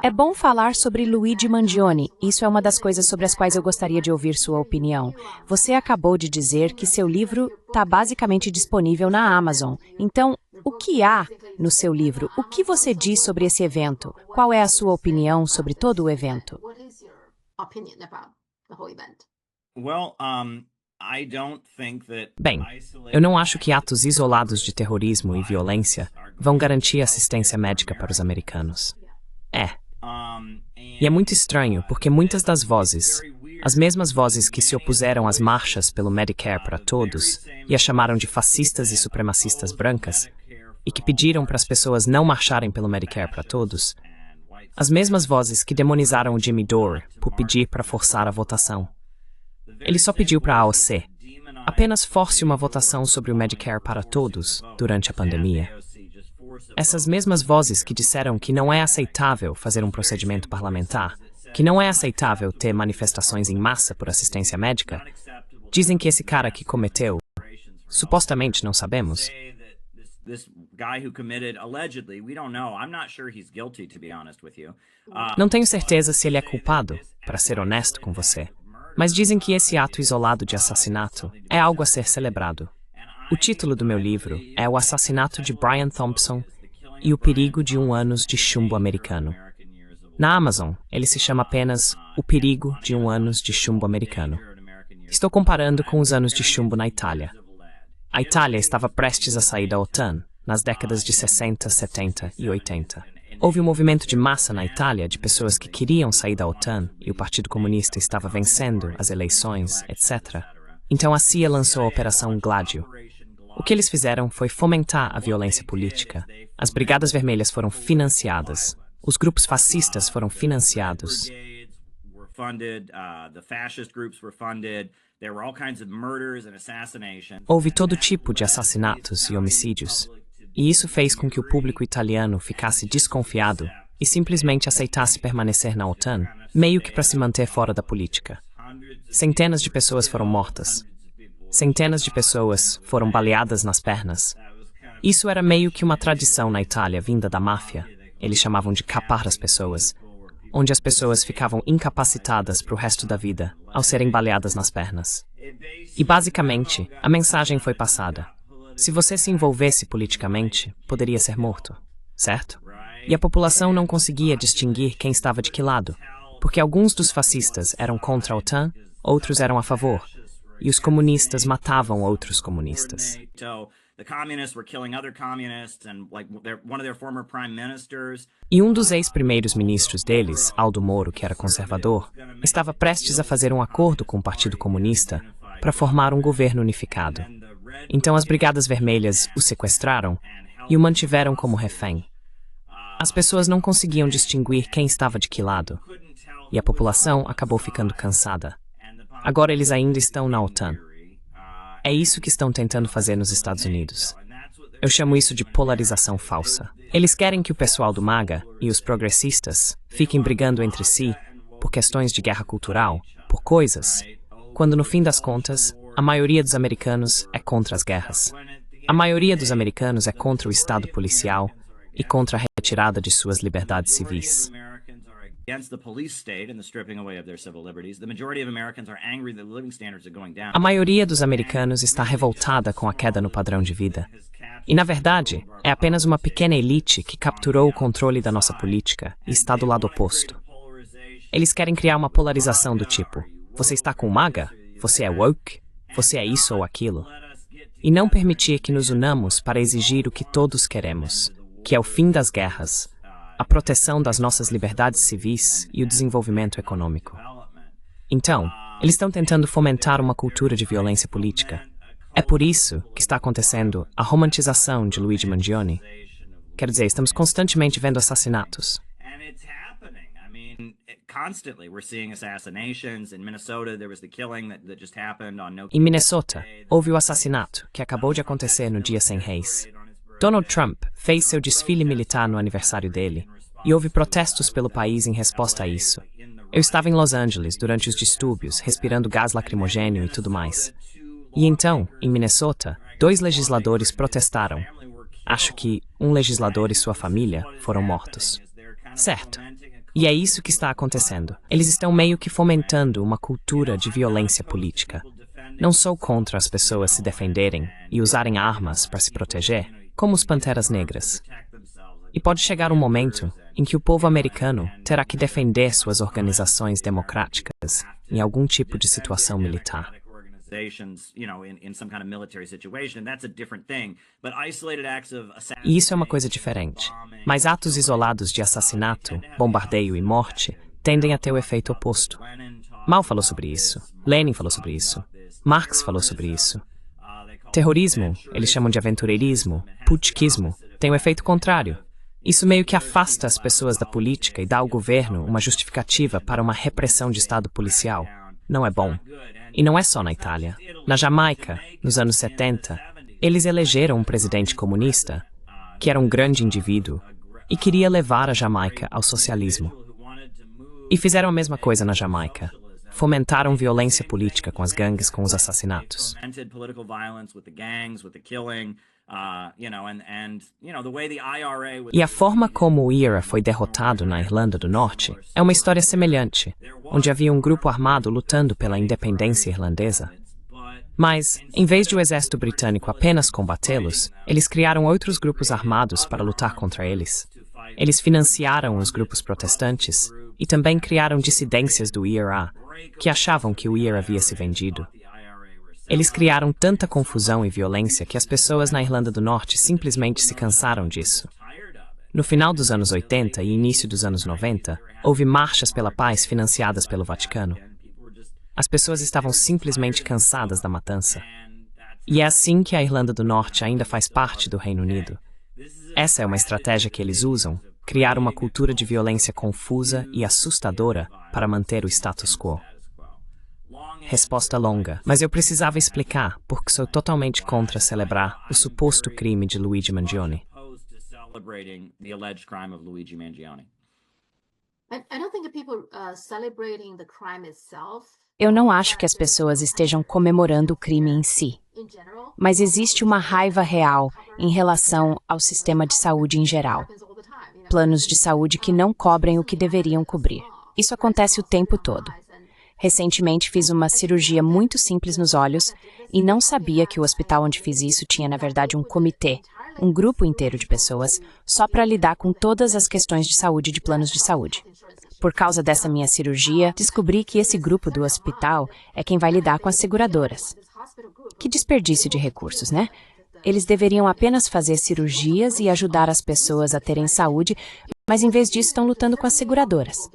É bom falar sobre Luigi Mangione. Isso é uma das coisas sobre as quais eu gostaria de ouvir sua opinião. Você acabou de dizer que seu livro está basicamente disponível na Amazon. Então, o que há no seu livro? O que você diz sobre esse evento? Qual é a sua opinião sobre todo o evento? Bem, eu não acho que atos isolados de terrorismo e violência vão garantir assistência médica para os americanos. E é muito estranho, porque muitas das vozes, as mesmas vozes que se opuseram às marchas pelo Medicare para todos e as chamaram de fascistas e supremacistas brancas, e que pediram para as pessoas não marcharem pelo Medicare para todos, as mesmas vozes que demonizaram o Jimmy Dore por pedir para forçar a votação. Ele só pediu para a AOC: apenas force uma votação sobre o Medicare para todos durante a pandemia. Essas mesmas vozes que disseram que não é aceitável fazer um procedimento parlamentar, que não é aceitável ter manifestações em massa por assistência médica, dizem que esse cara que cometeu, supostamente não sabemos, não tenho certeza se ele é culpado, para ser honesto com você. Mas dizem que esse ato isolado de assassinato é algo a ser celebrado. O título do meu livro é O Assassinato de Brian Thompson e o Perigo de 1 ano de Chumbo Americano. Na Amazon, ele se chama apenas O Perigo de 1 ano de Chumbo Americano. Estou comparando com os anos de chumbo na Itália. A Itália estava prestes a sair da OTAN nas décadas de 60, 70 e 80. Houve um movimento de massa na Itália de pessoas que queriam sair da OTAN e o Partido Comunista estava vencendo as eleições, etc. Então a CIA lançou a Operação Gladio. O que eles fizeram foi fomentar a violência política. As Brigadas Vermelhas foram financiadas. Os grupos fascistas foram financiados. Houve todo tipo de assassinatos e homicídios. E isso fez com que o público italiano ficasse desconfiado e simplesmente aceitasse permanecer na OTAN, meio que para se manter fora da política. Centenas de pessoas foram mortas. Centenas de pessoas foram baleadas nas pernas. Isso era meio que uma tradição na Itália vinda da máfia. Eles chamavam de capar as pessoas, onde as pessoas ficavam incapacitadas para o resto da vida ao serem baleadas nas pernas. E basicamente, a mensagem foi passada. Se você se envolvesse politicamente, poderia ser morto, certo? E a população não conseguia distinguir quem estava de que lado, porque alguns dos fascistas eram contra a OTAN, outros eram a favor, e os comunistas matavam outros comunistas. E um dos ex-primeiros ministros deles, Aldo Moro, que era conservador, estava prestes a fazer um acordo com o Partido Comunista para formar um governo unificado. Então as Brigadas Vermelhas o sequestraram e o mantiveram como refém. As pessoas não conseguiam distinguir quem estava de que lado, e a população acabou ficando cansada. Agora eles ainda estão na OTAN. É isso que estão tentando fazer nos Estados Unidos. Eu chamo isso de polarização falsa. Eles querem que o pessoal do MAGA e os progressistas fiquem brigando entre si por questões de guerra cultural, por coisas, quando no fim das contas, a maioria dos americanos é contra as guerras. A maioria dos americanos é contra o Estado policial e contra a retirada de suas liberdades civis. A maioria dos americanos está revoltada com a queda no padrão de vida. E, na verdade, é apenas uma pequena elite que capturou o controle da nossa política e está do lado oposto. Eles querem criar uma polarização do tipo: você está com o MAGA? Você é woke? Você é isso ou aquilo? E não permitir que nos unamos para exigir o que todos queremos, que é o fim das guerras, a proteção das nossas liberdades civis e o desenvolvimento econômico. Então, eles estão tentando fomentar uma cultura de violência política. É por isso que está acontecendo a romantização de Luigi Mangione. Quer dizer, estamos constantemente vendo assassinatos. Em Minnesota, houve o assassinato que acabou de acontecer no Dia Sem Reis. Donald Trump fez seu desfile militar no aniversário dele, e houve protestos pelo país em resposta a isso. Eu estava em Los Angeles durante os distúrbios, respirando gás lacrimogêneo e tudo mais. E então, em Minnesota, 2 legisladores protestaram. Acho que um legislador e sua família foram mortos. Certo. E é isso que está acontecendo. Eles estão meio que fomentando uma cultura de violência política. Não sou contra as pessoas se defenderem e usarem armas para se proteger, como os Panteras Negras. E pode chegar um momento em que o povo americano terá que defender suas organizações democráticas em algum tipo de situação militar. E isso é uma coisa diferente. Mas atos isolados de assassinato, bombardeio e morte tendem a ter o efeito oposto. Mao falou sobre isso, Lenin falou sobre isso, Marx falou sobre isso. Terrorismo, eles chamam de aventureirismo, putschismo, tem o efeito contrário. Isso meio que afasta as pessoas da política e dá ao governo uma justificativa para uma repressão de Estado policial. Não é bom. E não é só na Itália. Na Jamaica, nos anos 70, eles elegeram um presidente comunista, que era um grande indivíduo, e queria levar a Jamaica ao socialismo. E fizeram a mesma coisa na Jamaica. Fomentaram violência política com as gangues, com os assassinatos. E a forma como o IRA foi derrotado na Irlanda do Norte é uma história semelhante, onde havia um grupo armado lutando pela independência irlandesa. Mas, em vez de o exército britânico apenas combatê-los, eles criaram outros grupos armados para lutar contra eles. Eles financiaram os grupos protestantes e também criaram dissidências do IRA, que achavam que o IRA havia se vendido. Eles criaram tanta confusão e violência que as pessoas na Irlanda do Norte simplesmente se cansaram disso. No final dos anos 80 e início dos anos 90, houve marchas pela paz financiadas pelo Vaticano. As pessoas estavam simplesmente cansadas da matança. E é assim que a Irlanda do Norte ainda faz parte do Reino Unido. Essa é uma estratégia que eles usam, criar uma cultura de violência confusa e assustadora para manter o status quo. Resposta longa, mas eu precisava explicar porque sou totalmente contra celebrar o suposto crime de Luigi Mangione. Eu não acho que as pessoas estejam comemorando o crime em si, mas existe uma raiva real em relação ao sistema de saúde em geral. Planos de saúde que não cobrem o que deveriam cobrir. Isso acontece o tempo todo. Recentemente fiz uma cirurgia muito simples nos olhos e não sabia que o hospital onde fiz isso tinha, na verdade, um comitê, um grupo inteiro de pessoas, só para lidar com todas as questões de saúde e de planos de saúde. Por causa dessa minha cirurgia, descobri que esse grupo do hospital é quem vai lidar com as seguradoras. Que desperdício de recursos, né? Eles deveriam apenas fazer cirurgias e ajudar as pessoas a terem saúde, mas em vez disso estão lutando com as seguradoras.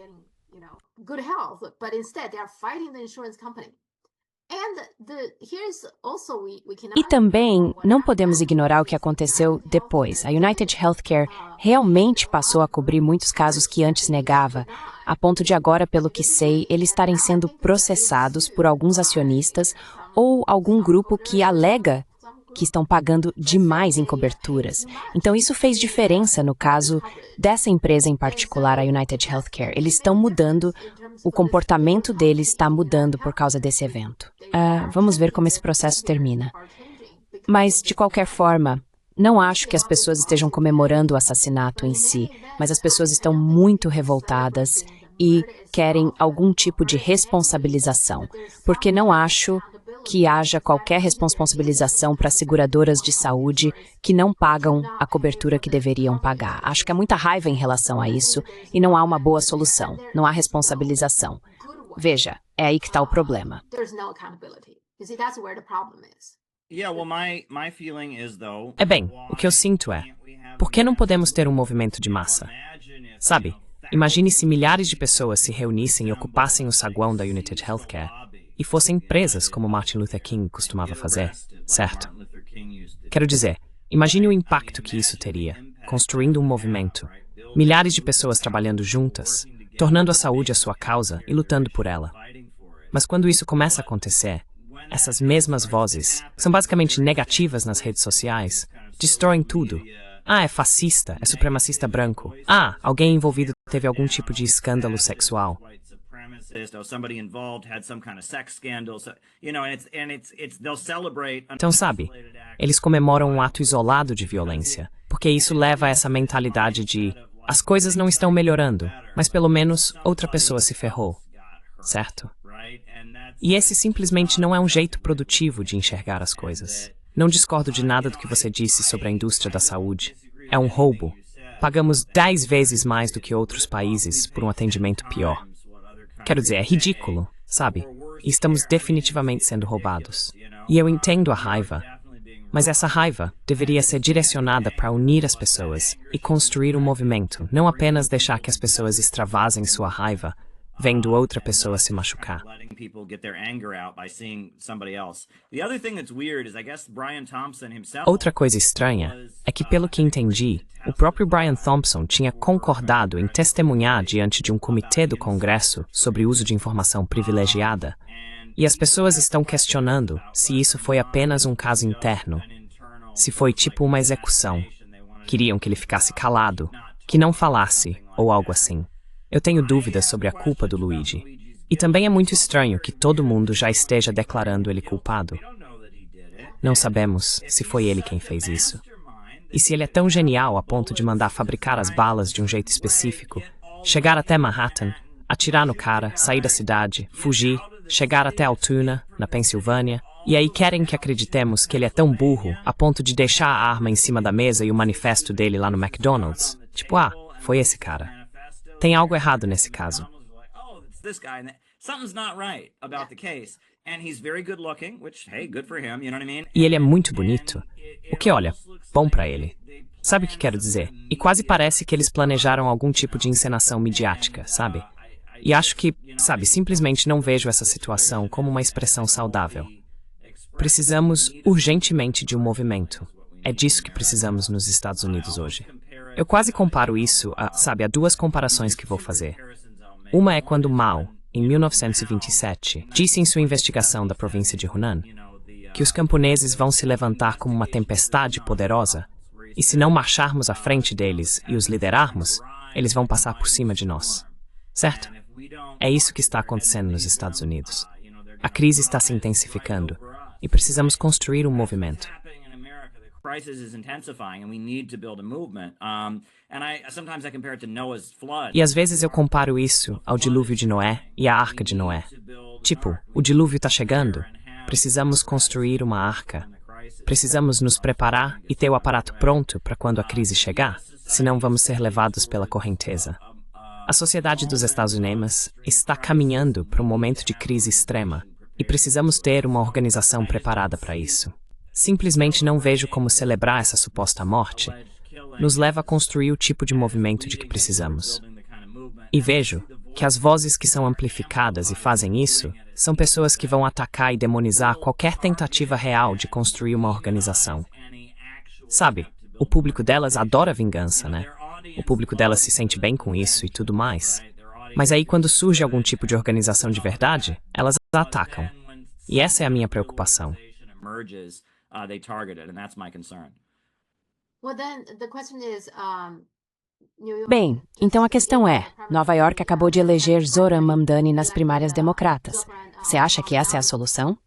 E também não podemos ignorar o que aconteceu depois. A United Healthcare realmente passou a cobrir muitos casos que antes negava, a ponto de agora, pelo que sei, eles estarem sendo processados por alguns acionistas ou algum grupo que alega que estão pagando demais em coberturas. Então isso fez diferença no caso dessa empresa em particular, a United Healthcare. Eles estão mudando, o comportamento deles está mudando por causa desse evento. Vamos ver como esse processo termina. Mas, de qualquer forma, não acho que as pessoas estejam comemorando o assassinato em si, mas as pessoas estão muito revoltadas e querem algum tipo de responsabilização, porque não acho que haja qualquer responsabilização para seguradoras de saúde que não pagam a cobertura que deveriam pagar. Acho que há muita raiva em relação a isso e não há uma boa solução, não há responsabilização. Veja, é aí que está o problema. Bem, o que eu sinto é, por que não podemos ter um movimento de massa? Sabe, imagine se milhares de pessoas se reunissem e ocupassem o saguão da United Healthcare e fossem presas como Martin Luther King costumava fazer, certo? Quero dizer, imagine o impacto que isso teria, construindo um movimento, milhares de pessoas trabalhando juntas, tornando a saúde a sua causa e lutando por ela. Mas quando isso começa a acontecer, essas mesmas vozes, que são basicamente negativas nas redes sociais, destroem tudo. É fascista, é supremacista branco. Alguém envolvido teve algum tipo de escândalo sexual. Então, sabe, eles comemoram um ato isolado de violência, porque isso leva a essa mentalidade de as coisas não estão melhorando, mas pelo menos outra pessoa se ferrou, certo? E esse simplesmente não é um jeito produtivo de enxergar as coisas. Não discordo de nada do que você disse sobre a indústria da saúde. É um roubo. Pagamos 10 vezes mais do que outros países por um atendimento pior. Quero dizer, é ridículo, sabe? E estamos definitivamente sendo roubados. E eu entendo a raiva, mas essa raiva deveria ser direcionada para unir as pessoas e construir um movimento, não apenas deixar que as pessoas extravasem sua raiva vendo outra pessoa se machucar. Outra coisa estranha é que, pelo que entendi, o próprio Brian Thompson tinha concordado em testemunhar diante de um comitê do Congresso sobre uso de informação privilegiada, e as pessoas estão questionando se isso foi apenas um caso interno, se foi tipo uma execução. Queriam que ele ficasse calado, que não falasse, ou algo assim. Eu tenho dúvidas sobre a culpa do Luigi. E também é muito estranho que todo mundo já esteja declarando ele culpado. Não sabemos se foi ele quem fez isso. E se ele é tão genial a ponto de mandar fabricar as balas de um jeito específico, chegar até Manhattan, atirar no cara, sair da cidade, fugir, chegar até Altoona, na Pensilvânia, e aí querem que acreditemos que ele é tão burro a ponto de deixar a arma em cima da mesa e o manifesto dele lá no McDonald's. Tipo, foi esse cara. Tem algo errado nesse caso. E ele é muito bonito. O que, olha, bom pra ele. Sabe o que quero dizer? E quase parece que eles planejaram algum tipo de encenação midiática, sabe? E acho que, sabe, simplesmente não vejo essa situação como uma expressão saudável. Precisamos urgentemente de um movimento. É disso que precisamos nos Estados Unidos hoje. Eu quase comparo isso a duas comparações que vou fazer. Uma é quando Mao, em 1927, disse em sua investigação da província de Hunan que os camponeses vão se levantar como uma tempestade poderosa e se não marcharmos à frente deles e os liderarmos, eles vão passar por cima de nós. Certo? É isso que está acontecendo nos Estados Unidos. A crise está se intensificando e precisamos construir um movimento. E às vezes eu comparo isso ao dilúvio de Noé e à arca de Noé. Tipo, o dilúvio está chegando, precisamos construir uma arca. Precisamos nos preparar e ter o aparato pronto para quando a crise chegar, senão vamos ser levados pela correnteza. A sociedade dos Estados Unidos está caminhando para um momento de crise extrema e precisamos ter uma organização preparada para isso. Simplesmente não vejo como celebrar essa suposta morte nos leva a construir o tipo de movimento de que precisamos. E vejo que as vozes que são amplificadas e fazem isso são pessoas que vão atacar e demonizar qualquer tentativa real de construir uma organização. Sabe, o público delas adora vingança, né? O público delas se sente bem com isso e tudo mais. Mas aí quando surge algum tipo de organização de verdade, elas atacam. E essa é a minha preocupação. Bem, então a questão é, Nova York acabou de eleger Zohran Mamdani nas primárias democratas. Você acha que essa é a solução?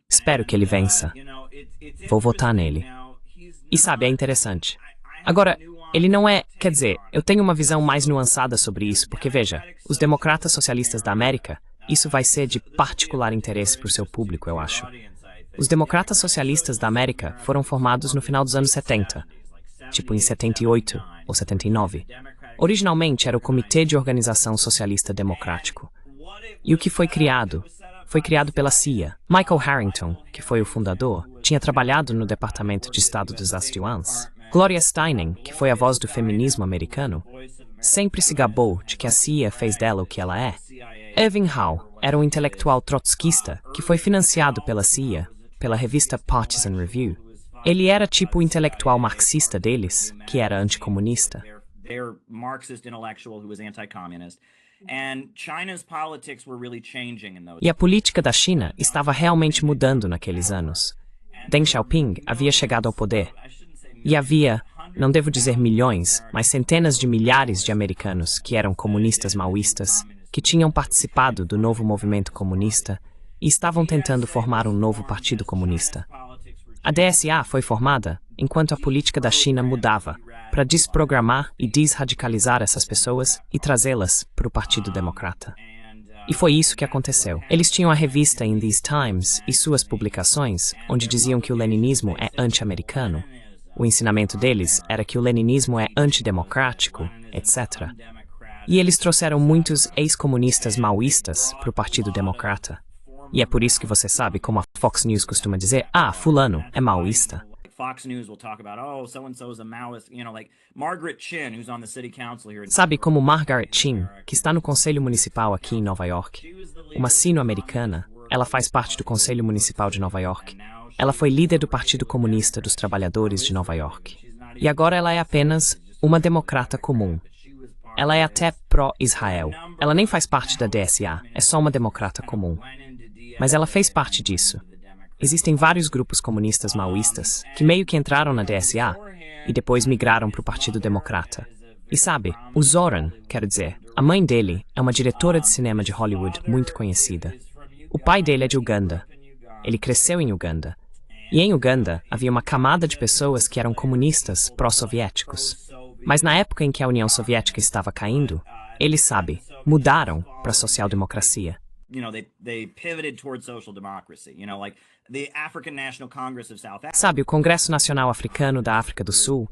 Espero que ele vença. Vou votar nele. E sabe, é interessante. Agora, ele não é... Quer dizer, eu tenho uma visão mais nuançada sobre isso, porque veja, os democratas socialistas da América, isso vai ser de particular interesse para o seu público, eu acho. Os democratas socialistas da América foram formados no final dos anos 70, tipo em 78 ou 79. Originalmente era o Comitê de Organização Socialista Democrático. E o que foi criado pela CIA. Michael Harrington, que foi o fundador, tinha trabalhado no Departamento de Estado dos Estados. Gloria Steinem, que foi a voz do feminismo americano, sempre se gabou de que a CIA fez dela o que ela é. Irving Howe era um intelectual trotskista que foi financiado pela CIA, pela revista Partisan Review. Ele era tipo o intelectual marxista deles, que era anticomunista. E a política da China estava realmente mudando naqueles anos. Deng Xiaoping havia chegado ao poder. E havia não devo dizer milhões, mas centenas de milhares de americanos que eram comunistas maoístas, que tinham participado do novo movimento comunista e estavam tentando formar um novo partido comunista. A DSA foi formada enquanto a política da China mudava para desprogramar e desradicalizar essas pessoas e trazê-las para o Partido Democrata. E foi isso que aconteceu. Eles tinham a revista In These Times e suas publicações, onde diziam que o leninismo é anti-americano. O ensinamento deles era que o leninismo é antidemocrático, etc. E eles trouxeram muitos ex-comunistas maoístas para o Partido Democrata. E é por isso que você sabe como a Fox News costuma dizer, fulano é maoísta. Fox News will talk about, oh, so-and-so is a Maoist, like Margaret Chin, who's on the city council here. Sabe como Margaret Chin, que está no Conselho Municipal aqui em Nova York, uma sino-americana, ela faz parte do Conselho Municipal de Nova York. Ela foi líder do Partido Comunista dos Trabalhadores de Nova York. E agora ela é apenas uma democrata comum. Ela é até pró-Israel. Ela nem faz parte da DSA, é só uma democrata comum. Mas ela fez parte disso. Existem vários grupos comunistas maoístas que meio que entraram na DSA e depois migraram para o Partido Democrata. E sabe, o Zoran, quero dizer, a mãe dele é uma diretora de cinema de Hollywood muito conhecida. O pai dele é de Uganda. Ele cresceu em Uganda. E em Uganda havia uma camada de pessoas que eram comunistas pró-soviéticos. Mas na época em que a União Soviética estava caindo, eles, sabe, mudaram para a social-democracia. Sabe, o Congresso Nacional Africano da África do Sul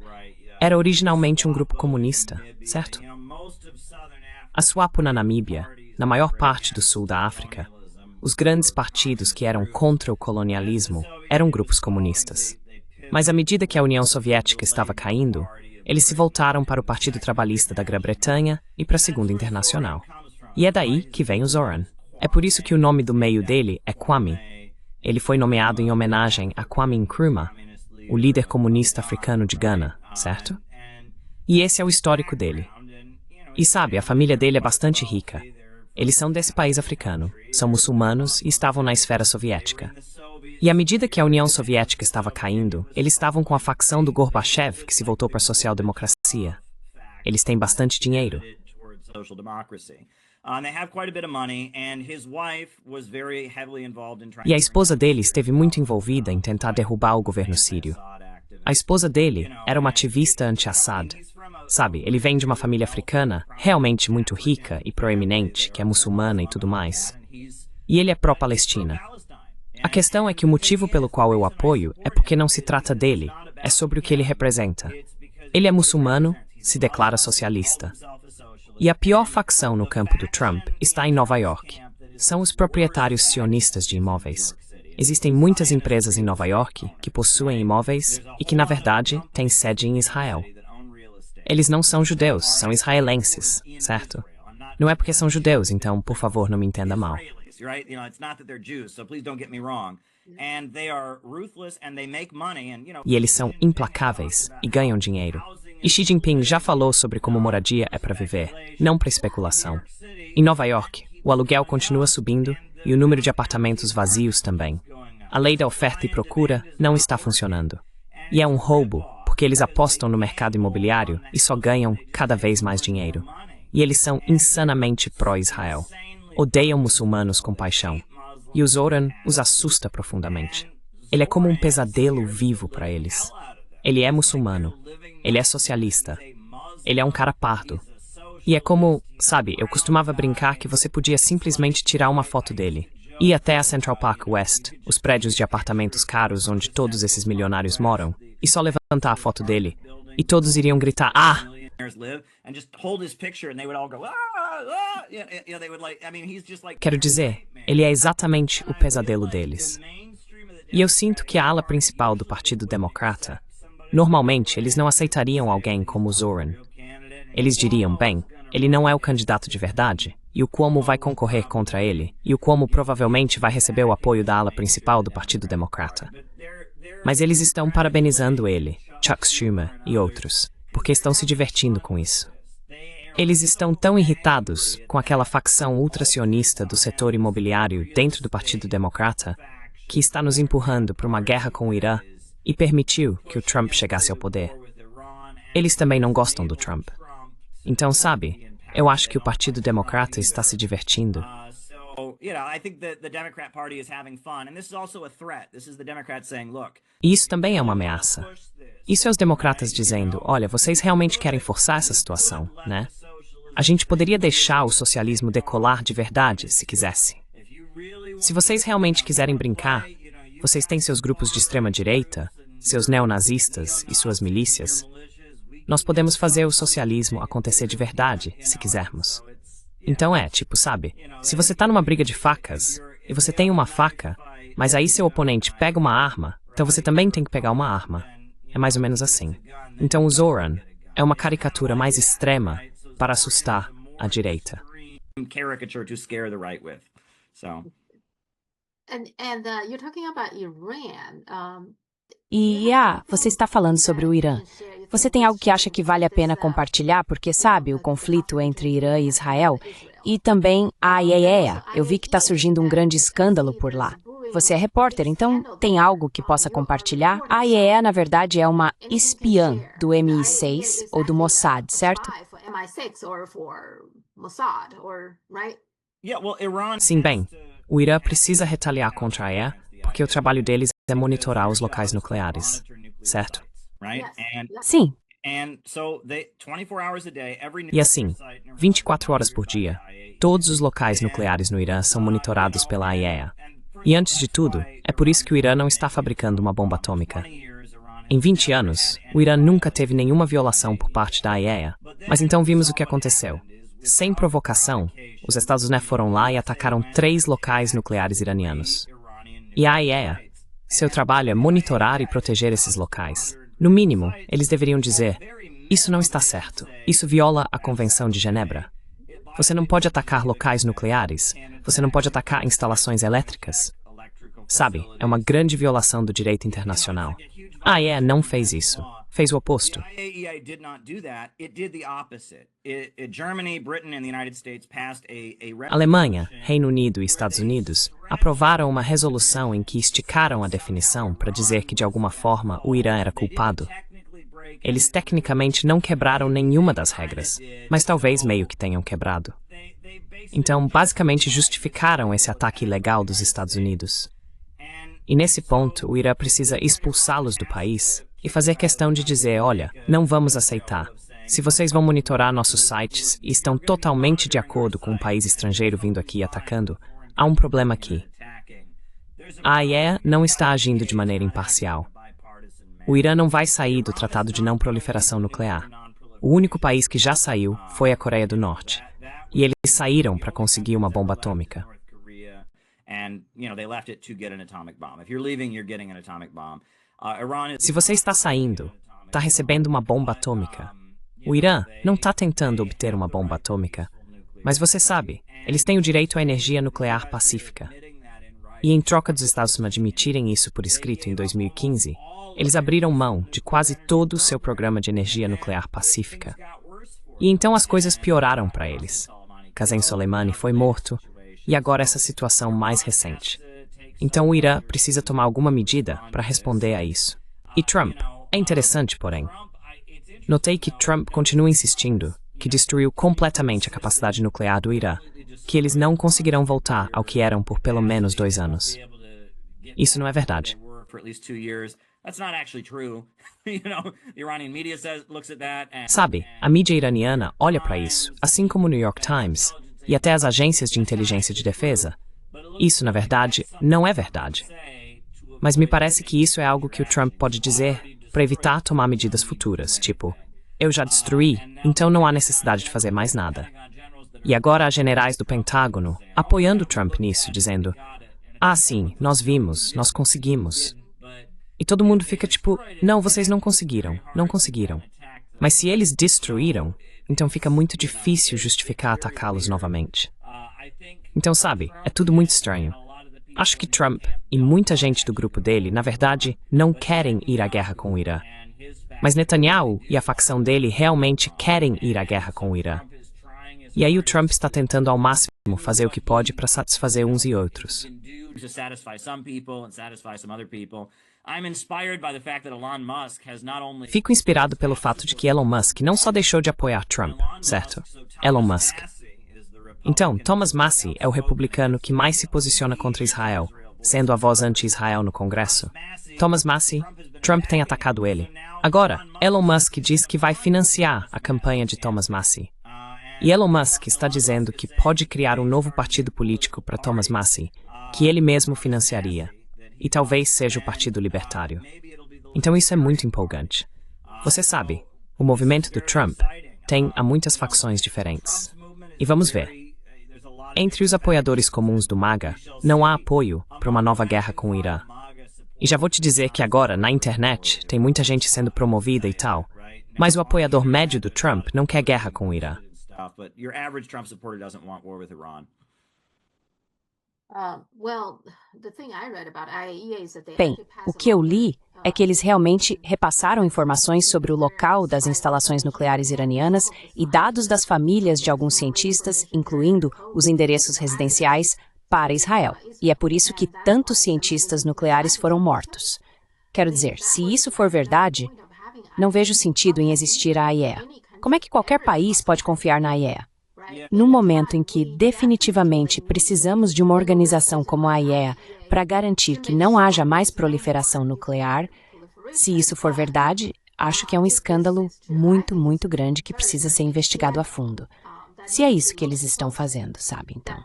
era originalmente um grupo comunista, certo? A SWAPO na Namíbia, na maior parte do sul da África, os grandes partidos que eram contra o colonialismo eram grupos comunistas. Mas à medida que a União Soviética estava caindo, eles se voltaram para o Partido Trabalhista da Grã-Bretanha e para a Segunda Internacional. E é daí que vem o Zoran. É por isso que o nome do meio dele é Kwame. Ele foi nomeado em homenagem a Kwame Nkrumah, o líder comunista africano de Gana, certo? E esse é o histórico dele. E sabe, a família dele é bastante rica. Eles são desse país africano, são muçulmanos e estavam na esfera soviética. E à medida que a União Soviética estava caindo, eles estavam com a facção do Gorbachev, que se voltou para a social-democracia. Eles têm bastante dinheiro. E a esposa dele esteve muito envolvida em tentar derrubar o governo sírio. A esposa dele era uma ativista anti-Assad. Sabe, ele vem de uma família africana realmente muito rica e proeminente, que é muçulmana e tudo mais. E ele é pró-Palestina. A questão é que o motivo pelo qual eu apoio é porque não se trata dele, é sobre o que ele representa. Ele é muçulmano, se declara socialista. E a pior facção no campo do Trump está em Nova York. São os proprietários sionistas de imóveis. Existem muitas empresas em Nova York que possuem imóveis e que, na verdade, têm sede em Israel. Eles não são judeus, são israelenses, certo? Não é porque são judeus, então, por favor, não me entenda mal. E eles são implacáveis e ganham dinheiro. E Xi Jinping já falou sobre como moradia é para viver, não para especulação. Em Nova York, o aluguel continua subindo e o número de apartamentos vazios também. A lei da oferta e procura não está funcionando. E é um roubo, porque eles apostam no mercado imobiliário e só ganham cada vez mais dinheiro. E eles são insanamente pró-Israel. Odeiam muçulmanos com paixão. E o Zoran os assusta profundamente. Ele é como um pesadelo vivo para eles. Ele é muçulmano. Ele é socialista. Ele é um cara pardo. E é como, sabe, eu costumava brincar que você podia simplesmente tirar uma foto dele. Ir até a Central Park West, os prédios de apartamentos caros onde todos esses milionários moram, e só levantar a foto dele. E todos iriam gritar, "Ah!" Quero dizer, ele é exatamente o pesadelo deles. E eu sinto que a ala principal do Partido Democrata, normalmente eles não aceitariam alguém como o Zoran. Eles diriam, bem, ele não é o candidato de verdade, e o Cuomo vai concorrer contra ele, e o Cuomo provavelmente vai receber o apoio da ala principal do Partido Democrata. Mas eles estão parabenizando ele, Chuck Schumer e outros, porque estão se divertindo com isso. Eles estão tão irritados com aquela facção ultracionista do setor imobiliário dentro do Partido Democrata que está nos empurrando para uma guerra com o Irã e permitiu que o Trump chegasse ao poder. eles também não gostam do Trump. Então, sabe, eu acho que o Partido Democrata está se divertindo. I think that the Democrat Party is having fun, and this is also a threat. This is the Democrats saying, look, E isso também é uma ameaça. Isso é os democratas dizendo, olha, vocês realmente querem forçar essa situação, né? A gente poderia deixar o socialismo decolar de verdade, se quisesse. Se vocês realmente quiserem brincar, vocês têm seus grupos de extrema-direita, seus neonazistas e suas milícias. Nós podemos fazer o socialismo acontecer de verdade, se quisermos. Então tipo, sabe, se você tá numa briga de facas, e você tem uma faca, mas aí seu oponente pega uma arma, então você também tem que pegar uma arma. É mais ou menos assim. Então o Zoran é uma caricatura mais extrema para assustar a direita. Caricature to scare the right with. So. You're talking about Iran. E, você está falando sobre o Irã. Você tem algo que acha que vale a pena compartilhar? Porque, sabe, o conflito entre Irã e Israel e também a IAEA. Eu vi que está surgindo um grande escândalo por lá. Você é repórter, então tem algo que possa compartilhar? A IAEA, na verdade, é uma espiã do MI6 ou do Mossad, certo? Sim, bem, o Irã precisa retaliar contra a IAEA porque o trabalho deles é monitorar os locais nucleares, certo? Sim. E assim, 24 horas por dia, todos os locais nucleares no Irã são monitorados pela IAEA. E antes de tudo, é por isso que o Irã não está fabricando uma bomba atômica. Em 20 anos, o Irã nunca teve nenhuma violação por parte da IAEA. Mas então vimos o que aconteceu. Sem provocação, os Estados Unidos foram lá e atacaram 3 locais nucleares iranianos. E a IAEA, seu trabalho é monitorar e proteger esses locais. No mínimo, eles deveriam dizer, isso não está certo, isso viola a Convenção de Genebra. Você não pode atacar locais nucleares, você não pode atacar instalações elétricas. Sabe, é uma grande violação do direito internacional. A IAEA não fez isso, fez o oposto. Alemanha, Reino Unido e Estados Unidos aprovaram uma resolução em que esticaram a definição para dizer que de alguma forma o Irã era culpado. Eles tecnicamente não quebraram nenhuma das regras, mas talvez meio que tenham quebrado. Então, basicamente justificaram esse ataque ilegal dos Estados Unidos. E nesse ponto, o Irã precisa expulsá-los do país e fazer questão de dizer, olha, não vamos aceitar. Se vocês vão monitorar nossos sites e estão totalmente de acordo com um país estrangeiro vindo aqui e atacando, há um problema aqui. A IAEA não está agindo de maneira imparcial. O Irã não vai sair do Tratado de Não Proliferação Nuclear. O único país que já saiu foi a Coreia do Norte. E eles saíram para conseguir uma bomba atômica. Se você está saindo, está recebendo uma bomba atômica. O Irã não está tentando obter uma bomba atômica, mas você sabe, eles têm o direito à energia nuclear pacífica. E em troca dos Estados Unidos admitirem isso por escrito em 2015, eles abriram mão de quase todo o seu programa de energia nuclear pacífica. E então as coisas pioraram para eles. Qasem Soleimani foi morto, e agora essa situação mais recente. Então o Irã precisa tomar alguma medida para responder a isso. E Trump, é interessante, porém. Notei que Trump continua insistindo que destruiu completamente a capacidade nuclear do Irã, que eles não conseguirão voltar ao que eram por pelo menos 2 anos. Isso não é verdade. Sabe, a mídia iraniana olha para isso, assim como o New York Times, e até as agências de inteligência de defesa. Isso, na verdade, não é verdade. Mas me parece que isso é algo que o Trump pode dizer para evitar tomar medidas futuras, tipo, eu já destruí, então não há necessidade de fazer mais nada. E agora há generais do Pentágono apoiando Trump nisso, dizendo, sim, nós vimos, nós conseguimos. E todo mundo fica tipo, não, vocês não conseguiram, não conseguiram. Mas se eles destruíram, então fica muito difícil justificar atacá-los novamente. Então, sabe, é tudo muito estranho. Acho que Trump e muita gente do grupo dele, na verdade, não querem ir à guerra com o Irã. Mas Netanyahu e a facção dele realmente querem ir à guerra com o Irã. E aí o Trump está tentando ao máximo fazer o que pode para satisfazer uns e outros. I'm inspired by the fact that Elon Musk has not only Fico inspirado pelo fato de que Elon Musk não só deixou de apoiar Trump, certo? Elon Musk. Então, Thomas Massie é o republicano que mais se posiciona contra Israel, sendo a voz anti-Israel no Congresso. Thomas Massie, Trump tem atacado ele. Agora, Elon Musk diz que vai financiar a campanha de Thomas Massie. E Elon Musk está dizendo que pode criar um novo partido político para Thomas Massie, que ele mesmo financiaria. E talvez seja o Partido Libertário. Então isso é muito empolgante. Você sabe, o movimento do Trump tem muitas facções diferentes. E vamos ver. Entre os apoiadores comuns do MAGA, não há apoio para uma nova guerra com o Irã. E já vou te dizer que agora, na internet, tem muita gente sendo promovida e tal, mas o apoiador médio do Trump não quer guerra com o Irã. Bem, o que eu li é que eles realmente repassaram informações sobre o local das instalações nucleares iranianas e dados das famílias de alguns cientistas, incluindo os endereços residenciais, para Israel. E é por isso que tantos cientistas nucleares foram mortos. Quero dizer, se isso for verdade, não vejo sentido em existir a IAEA. Como é que qualquer país pode confiar na IAEA? No momento em que definitivamente precisamos de uma organização como a IAEA para garantir que não haja mais proliferação nuclear, se isso for verdade, acho que é um escândalo muito, muito grande que precisa ser investigado a fundo. Se é isso que eles estão fazendo, sabe, então.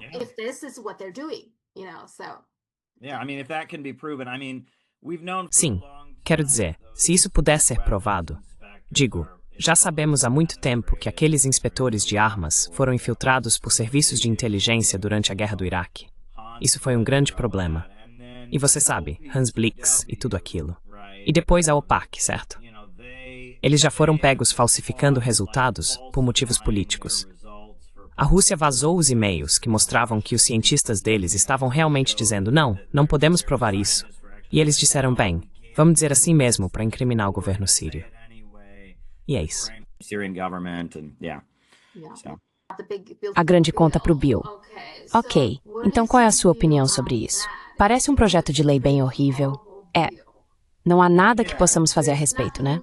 Sim, quero dizer, se isso puder ser provado, digo, já sabemos há muito tempo que aqueles inspetores de armas foram infiltrados por serviços de inteligência durante a guerra do Iraque. Isso foi um grande problema. E você sabe, Hans Blix e tudo aquilo. E depois a OPAC, certo? Eles já foram pegos falsificando resultados por motivos políticos. A Rússia vazou os e-mails que mostravam que os cientistas deles estavam realmente dizendo não podemos provar isso. E eles disseram, bem, vamos dizer assim mesmo para incriminar o governo sírio. E é isso. A grande conta para o Bill. Ok, então qual é a sua opinião sobre isso? Parece um projeto de lei bem horrível. Não há nada que possamos fazer a respeito, né?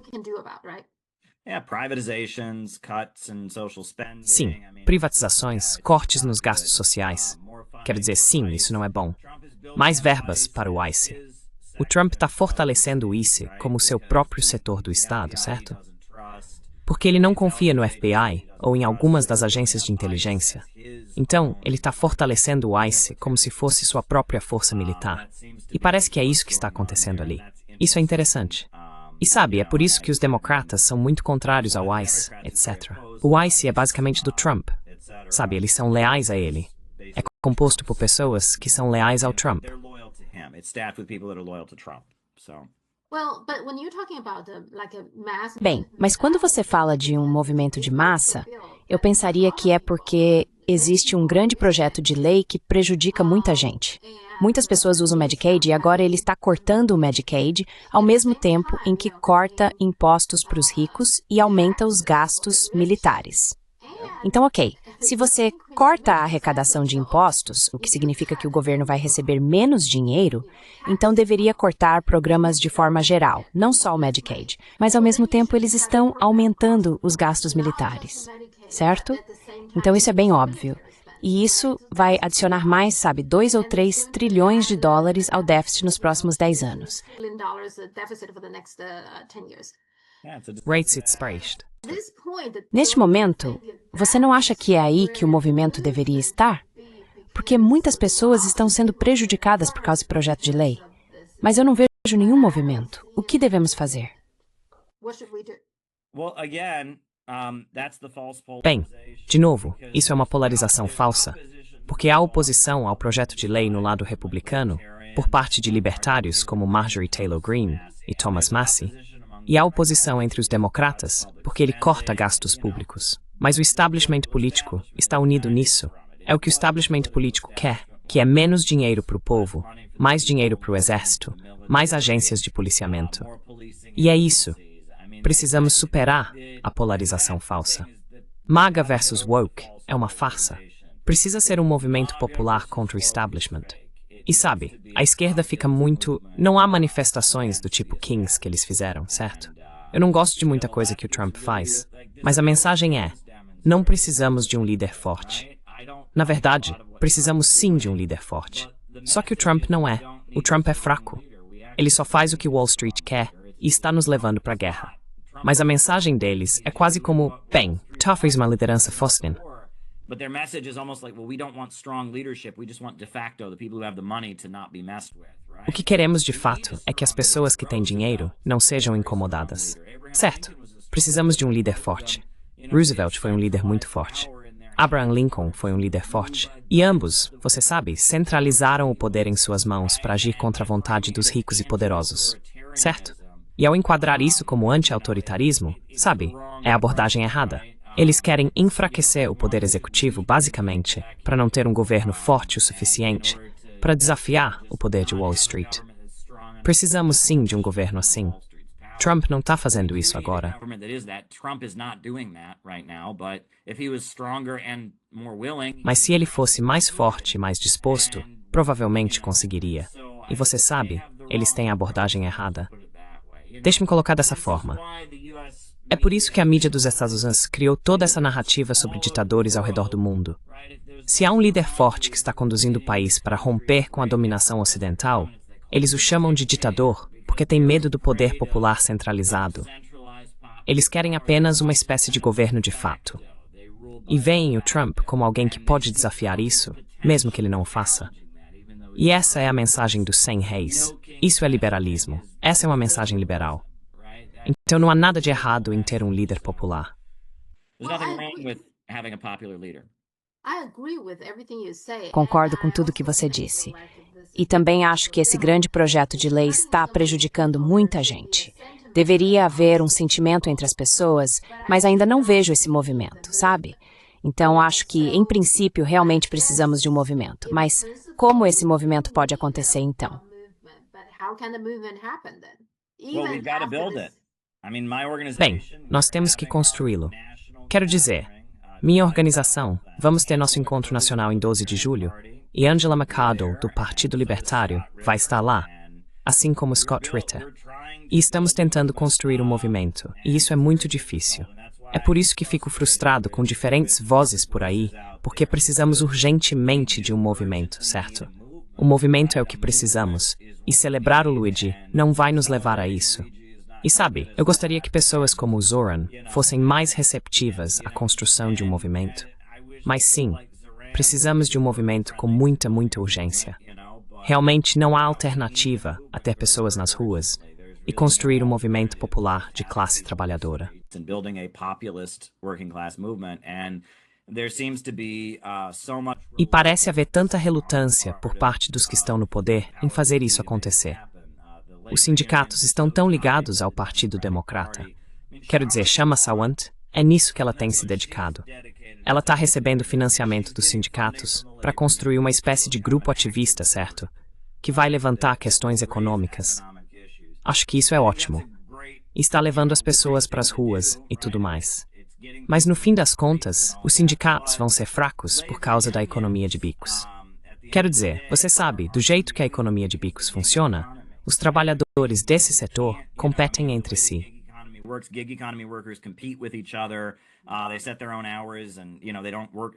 Sim, privatizações, cortes nos gastos sociais. Quero dizer, sim, isso não é bom. Mais verbas para o ICE. O Trump está fortalecendo o ICE como seu próprio setor do Estado, certo? Porque ele não confia no FBI ou em algumas das agências de inteligência. Então, ele está fortalecendo o ICE como se fosse sua própria força militar. E parece que é isso que está acontecendo ali. Isso é interessante. E sabe, é por isso que os democratas são muito contrários ao ICE, etc. O ICE é basicamente do Trump. Sabe, eles são leais a ele. É composto por pessoas que são leais ao Trump. Bem, mas quando você fala de um movimento de massa, eu pensaria que é porque existe um grande projeto de lei que prejudica muita gente. Muitas pessoas usam o Medicaid e agora ele está cortando o Medicaid, ao mesmo tempo em que corta impostos para os ricos e aumenta os gastos militares. Então, ok, se você corta a arrecadação de impostos, o que significa que o governo vai receber menos dinheiro, então deveria cortar programas de forma geral, não só o Medicaid, mas ao mesmo tempo eles estão aumentando os gastos militares, certo? Então isso é bem óbvio. E isso vai adicionar mais, sabe, 2 ou 3 trilhões de dólares ao déficit nos próximos 10 anos. Neste momento, você não acha que é aí que o movimento deveria estar? Porque muitas pessoas estão sendo prejudicadas por causa do projeto de lei. Mas eu não vejo nenhum movimento. O que devemos fazer? Bem, de novo, isso é uma polarização falsa, porque há oposição ao projeto de lei no lado republicano, por parte de libertários como Marjorie Taylor Greene e Thomas Massie, e há oposição entre os democratas, porque ele corta gastos públicos. Mas o establishment político está unido nisso. É o que o establishment político quer, que é menos dinheiro para o povo, mais dinheiro para o exército, mais agências de policiamento. E é isso. Precisamos superar a polarização falsa. MAGA versus woke é uma farsa. Precisa ser um movimento popular contra o establishment. E sabe, a esquerda fica muito... Não há manifestações do tipo Kings que eles fizeram, certo? Eu não gosto de muita coisa que o Trump faz, mas a mensagem é: não precisamos de um líder forte. Na verdade, precisamos sim de um líder forte. Só que o Trump não é. O Trump é fraco. Ele só faz o que Wall Street quer e está nos levando para a guerra. Mas a mensagem deles é quase como: bem, talvez uma liderança fosse. But their message is almost like, well, we don't want strong leadership. We just want de facto the people who have the money to not be messed with, right? O que queremos de fato é que as pessoas que têm dinheiro não sejam incomodadas. Certo, precisamos de um líder forte. Roosevelt foi um líder muito forte. Abraham Lincoln foi um líder forte. E ambos, você sabe, centralizaram o poder em suas mãos para agir contra a vontade dos ricos e poderosos. Certo? E ao enquadrar isso como anti-autoritarismo, sabe, é a abordagem errada. Eles querem enfraquecer o poder executivo, basicamente, para não ter um governo forte o suficiente para desafiar o poder de Wall Street. Precisamos sim de um governo assim. Trump não está fazendo isso agora. Mas se ele fosse mais forte e mais disposto, provavelmente conseguiria. E você sabe, eles têm a abordagem errada. Deixe-me colocar dessa forma. É por isso que a mídia dos Estados Unidos criou toda essa narrativa sobre ditadores ao redor do mundo. Se há um líder forte que está conduzindo o país para romper com a dominação ocidental, eles o chamam de ditador porque têm medo do poder popular centralizado. Eles querem apenas uma espécie de governo de fato. E veem o Trump como alguém que pode desafiar isso, mesmo que ele não o faça. E essa é a mensagem dos 100 reis. Isso é liberalismo. Essa é uma mensagem liberal. Então não há nada de errado em ter um líder popular. Concordo com tudo que você disse. E também acho que esse grande projeto de lei está prejudicando muita gente. Deveria haver um sentimento entre as pessoas, mas ainda não vejo esse movimento, sabe? Então acho que, em princípio, realmente precisamos de um movimento. Mas como esse movimento pode acontecer então? Bem, nós temos que construí-lo. Quero dizer, minha organização, vamos ter nosso encontro nacional em 12 de julho, e Angela McArdle, do Partido Libertário, vai estar lá, assim como Scott Ritter. E estamos tentando construir um movimento, e isso é muito difícil. É por isso que fico frustrado com diferentes vozes por aí, porque precisamos urgentemente de um movimento, certo? O movimento é o que precisamos, e celebrar o Luigi não vai nos levar a isso. E sabe, eu gostaria que pessoas como o Zoran fossem mais receptivas à construção de um movimento. Mas sim, precisamos de um movimento com muita urgência. Realmente não há alternativa a ter pessoas nas ruas e construir um movimento popular de classe trabalhadora. E parece haver tanta relutância por parte dos que estão no poder em fazer isso acontecer. Os sindicatos estão tão ligados ao Partido Democrata. Quero dizer, Kshama Sawant, é nisso que ela tem se dedicado. Ela está recebendo financiamento dos sindicatos para construir uma espécie de grupo ativista, certo? Que vai levantar questões econômicas. Acho que isso é ótimo. E está levando as pessoas para as ruas e tudo mais. Mas no fim das contas, os sindicatos vão ser fracos por causa da economia de bicos. Quero dizer, você sabe, do jeito que a economia de bicos funciona, os trabalhadores desse setor competem entre si.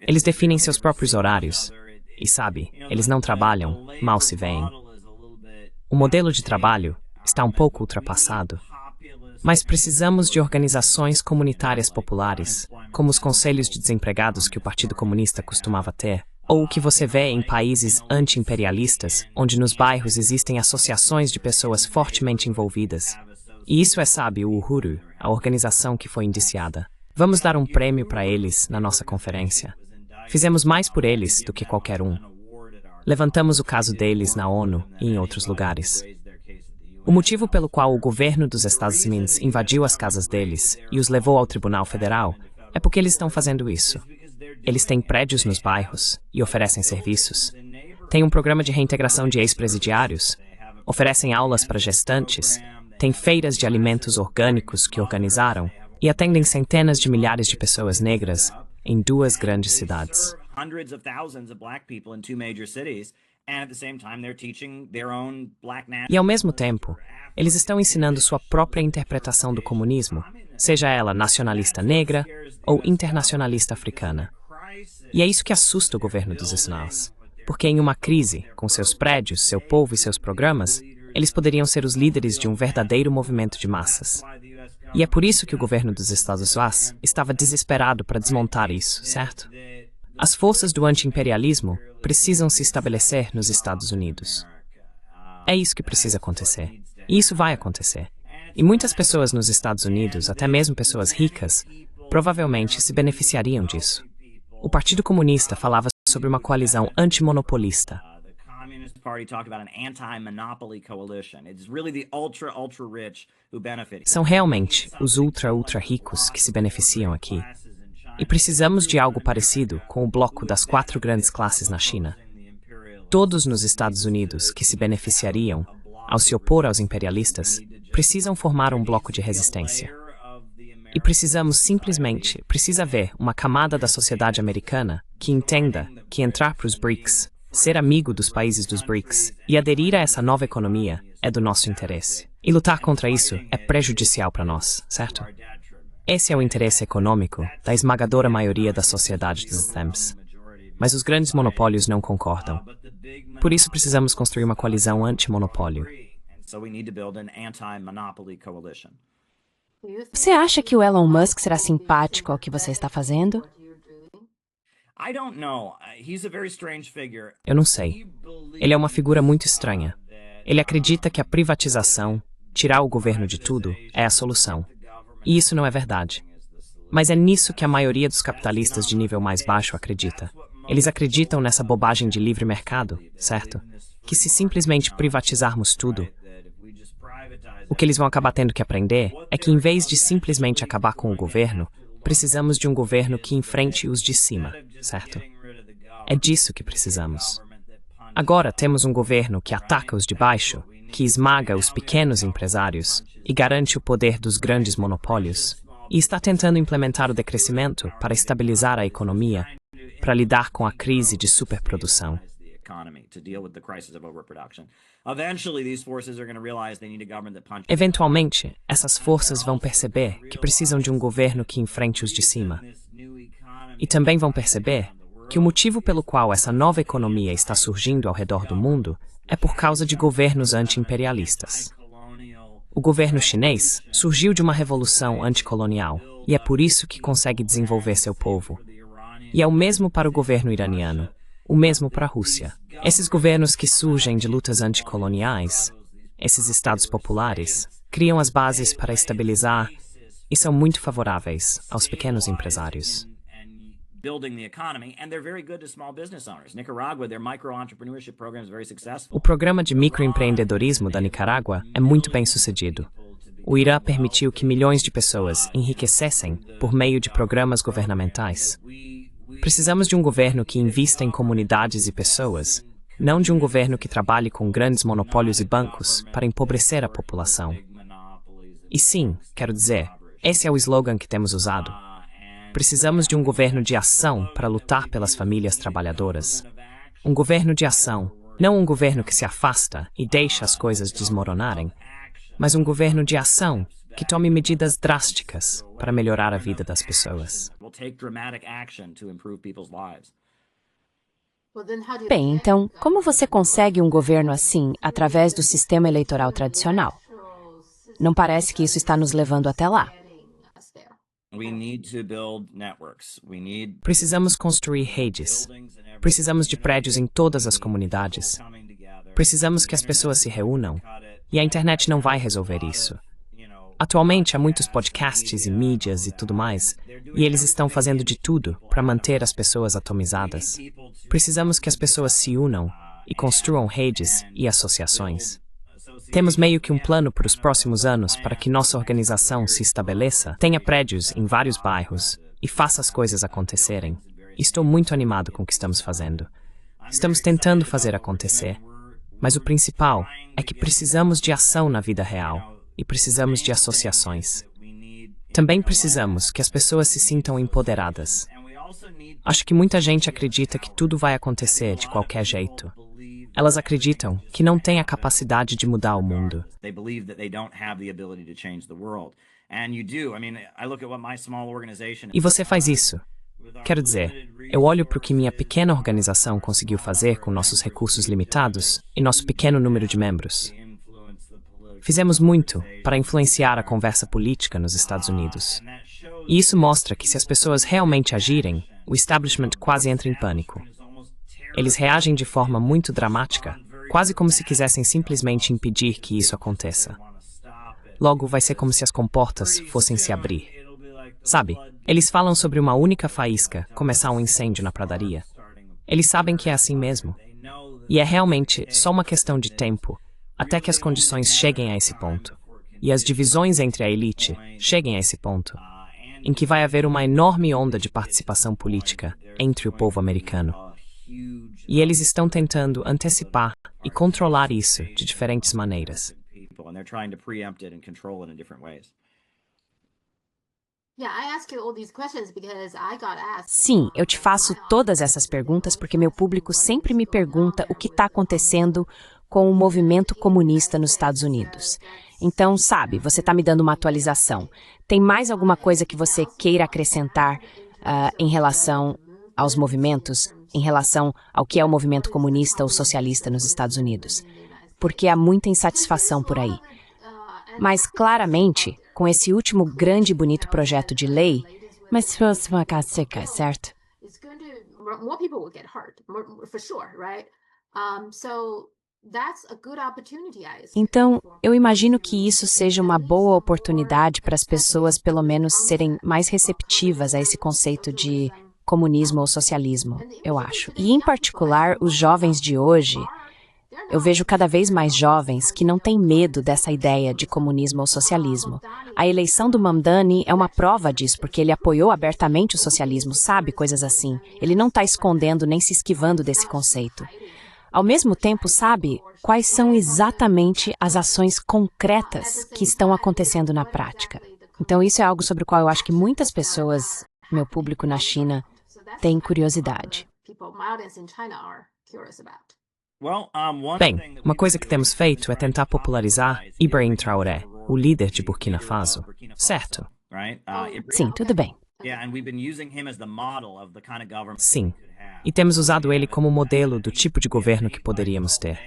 Eles definem seus próprios horários. E sabe, eles não trabalham, mal se veem. O modelo de trabalho está um pouco ultrapassado. Mas precisamos de organizações comunitárias populares, como os conselhos de desempregados que o Partido Comunista costumava ter, ou o que você vê em países anti-imperialistas, onde nos bairros existem associações de pessoas fortemente envolvidas. E isso é, sabe, o Uhuru, a organização que foi indiciada. Vamos dar um prêmio para eles na nossa conferência. Fizemos mais por eles do que qualquer um. Levantamos o caso deles na ONU e em outros lugares. O motivo pelo qual o governo dos Estados Unidos invadiu as casas deles e os levou ao Tribunal Federal é porque eles estão fazendo isso. Eles têm prédios nos bairros e oferecem serviços. Têm um programa de reintegração de ex-presidiários. Oferecem aulas para gestantes. Têm feiras de alimentos orgânicos que organizaram e atendem centenas de milhares de pessoas negras em 2 grandes cidades. And at the same time, they're teaching their own black E ao mesmo tempo, eles estão ensinando sua própria interpretação do comunismo, seja ela nacionalista negra ou internacionalista africana. E é isso que assusta o governo dos Snarls, porque em uma crise, com seus prédios, seu povo e seus programas, eles poderiam ser os líderes de um verdadeiro movimento de massas. E é por isso que o governo dos Estados Unidos estava desesperado para desmontar isso, certo? As forças do anti-imperialismo precisam se estabelecer nos Estados Unidos. É isso que precisa acontecer. E isso vai acontecer. E muitas pessoas nos Estados Unidos, até mesmo pessoas ricas, provavelmente se beneficiariam disso. O Partido Comunista falava sobre uma coalizão antimonopolista. São realmente os ultra ricos que se beneficiam aqui. E precisamos de algo parecido com o bloco das 4 grandes classes na China. Todos nos Estados Unidos que se beneficiariam, ao se opor aos imperialistas, precisam formar um bloco de resistência. E precisa haver uma camada da sociedade americana que entenda que entrar para os BRICS, ser amigo dos países dos BRICS e aderir a essa nova economia é do nosso interesse. E lutar contra isso é prejudicial para nós, certo? Esse é o interesse econômico da esmagadora maioria da sociedade dos STEMs. Mas os grandes monopólios não concordam. Por isso precisamos construir uma coalizão anti-monopólio. Você acha que o Elon Musk será simpático ao que você está fazendo? Eu não sei. Ele é uma figura muito estranha. Ele acredita que a privatização, tirar o governo de tudo, é a solução. E isso não é verdade. Mas é nisso que a maioria dos capitalistas de nível mais baixo acredita. Eles acreditam nessa bobagem de livre mercado, certo? Que se simplesmente privatizarmos tudo, o que eles vão acabar tendo que aprender é que, em vez de simplesmente acabar com o governo, precisamos de um governo que enfrente os de cima, certo? É disso que precisamos. Agora temos um governo que ataca os de baixo, que esmaga os pequenos empresários e garante o poder dos grandes monopólios, e está tentando implementar o decrescimento para estabilizar a economia, para lidar com a crise de superprodução. Eventualmente, essas forças vão perceber que precisam de um governo que enfrente os de cima. E também vão perceber que o motivo pelo qual essa nova economia está surgindo ao redor do mundo é por causa de governos anti-imperialistas. O governo chinês surgiu de uma revolução anticolonial e é por isso que consegue desenvolver seu povo. E é o mesmo para o governo iraniano, o mesmo para a Rússia. Esses governos que surgem de lutas anticoloniais, esses estados populares, criam as bases para estabilizar e são muito favoráveis aos pequenos empresários. O programa de microempreendedorismo da Nicarágua é muito bem sucedido. O Irã permitiu que milhões de pessoas enriquecessem por meio de programas governamentais. Precisamos de um governo que invista em comunidades e pessoas, não de um governo que trabalhe com grandes monopólios e bancos para empobrecer a população. E sim, quero dizer, esse é o slogan que temos usado. Precisamos de um governo de ação para lutar pelas famílias trabalhadoras. Um governo de ação, não um governo que se afasta e deixa as coisas desmoronarem, mas um governo de ação que tome medidas drásticas para melhorar a vida das pessoas. Bem, então, como você consegue um governo assim através do sistema eleitoral tradicional? Não parece que isso está nos levando até lá. Precisamos construir redes. Precisamos de prédios em todas as comunidades. Precisamos que as pessoas se reúnam. E a internet não vai resolver isso. Atualmente há muitos podcasts e mídias e tudo mais, e eles estão fazendo de tudo para manter as pessoas atomizadas. Precisamos que as pessoas se unam e construam redes e associações. Temos meio que um plano para os próximos anos para que nossa organização se estabeleça, tenha prédios em vários bairros e faça as coisas acontecerem. Estou muito animado com o que estamos fazendo. Estamos tentando fazer acontecer, mas o principal é que precisamos de ação na vida real e precisamos de associações. Também precisamos que as pessoas se sintam empoderadas. Acho que muita gente acredita que tudo vai acontecer de qualquer jeito. Elas acreditam que não têm a capacidade de mudar o mundo. They believe that they don't have the ability to change the world. And you do. I mean, I look at what my small organization E você faz isso. Quero dizer, eu olho para o que minha pequena organização conseguiu fazer com nossos recursos limitados e nosso pequeno número de membros. Fizemos muito para influenciar a conversa política nos Estados Unidos. E isso mostra que se as pessoas realmente agirem, o establishment quase entra em pânico. Eles reagem de forma muito dramática, quase como se quisessem simplesmente impedir que isso aconteça. Logo, vai ser como se as comportas fossem se abrir. Sabe, eles falam sobre uma única faísca começar um incêndio na pradaria. Eles sabem que é assim mesmo. E é realmente só uma questão de tempo até que as condições cheguem a esse ponto, e as divisões entre a elite cheguem a esse ponto, em que vai haver uma enorme onda de participação política entre o povo americano. E eles estão tentando antecipar e controlar isso de diferentes maneiras. Sim, eu te faço todas essas perguntas porque meu público sempre me pergunta o que está acontecendo com o movimento comunista nos Estados Unidos. Então, sabe, você está me dando uma atualização. Tem mais alguma coisa que você queira acrescentar em relação aos movimentos, em relação ao que é o movimento comunista ou socialista nos Estados Unidos? Porque há muita insatisfação por aí. Mas, claramente, com esse último grande e bonito projeto de lei, mas fosse uma casa seca, certo? Então, eu imagino que isso seja uma boa oportunidade para as pessoas, pelo menos, serem mais receptivas a esse conceito de comunismo ou socialismo, eu acho. E, em particular, os jovens de hoje, eu vejo cada vez mais jovens que não têm medo dessa ideia de comunismo ou socialismo. A eleição do Mamdani é uma prova disso, porque ele apoiou abertamente o socialismo, sabe? Coisas assim. Ele não está escondendo nem se esquivando desse conceito. Ao mesmo tempo, sabe quais são exatamente as ações concretas que estão acontecendo na prática. Então, isso é algo sobre o qual eu acho que muitas pessoas, meu público na China, têm curiosidade. Bem, uma coisa que temos feito é tentar popularizar Ibrahim Traoré, o líder de Burkina Faso. Certo? Sim, tudo bem. Sim. E temos usado ele como modelo do tipo de governo que poderíamos ter.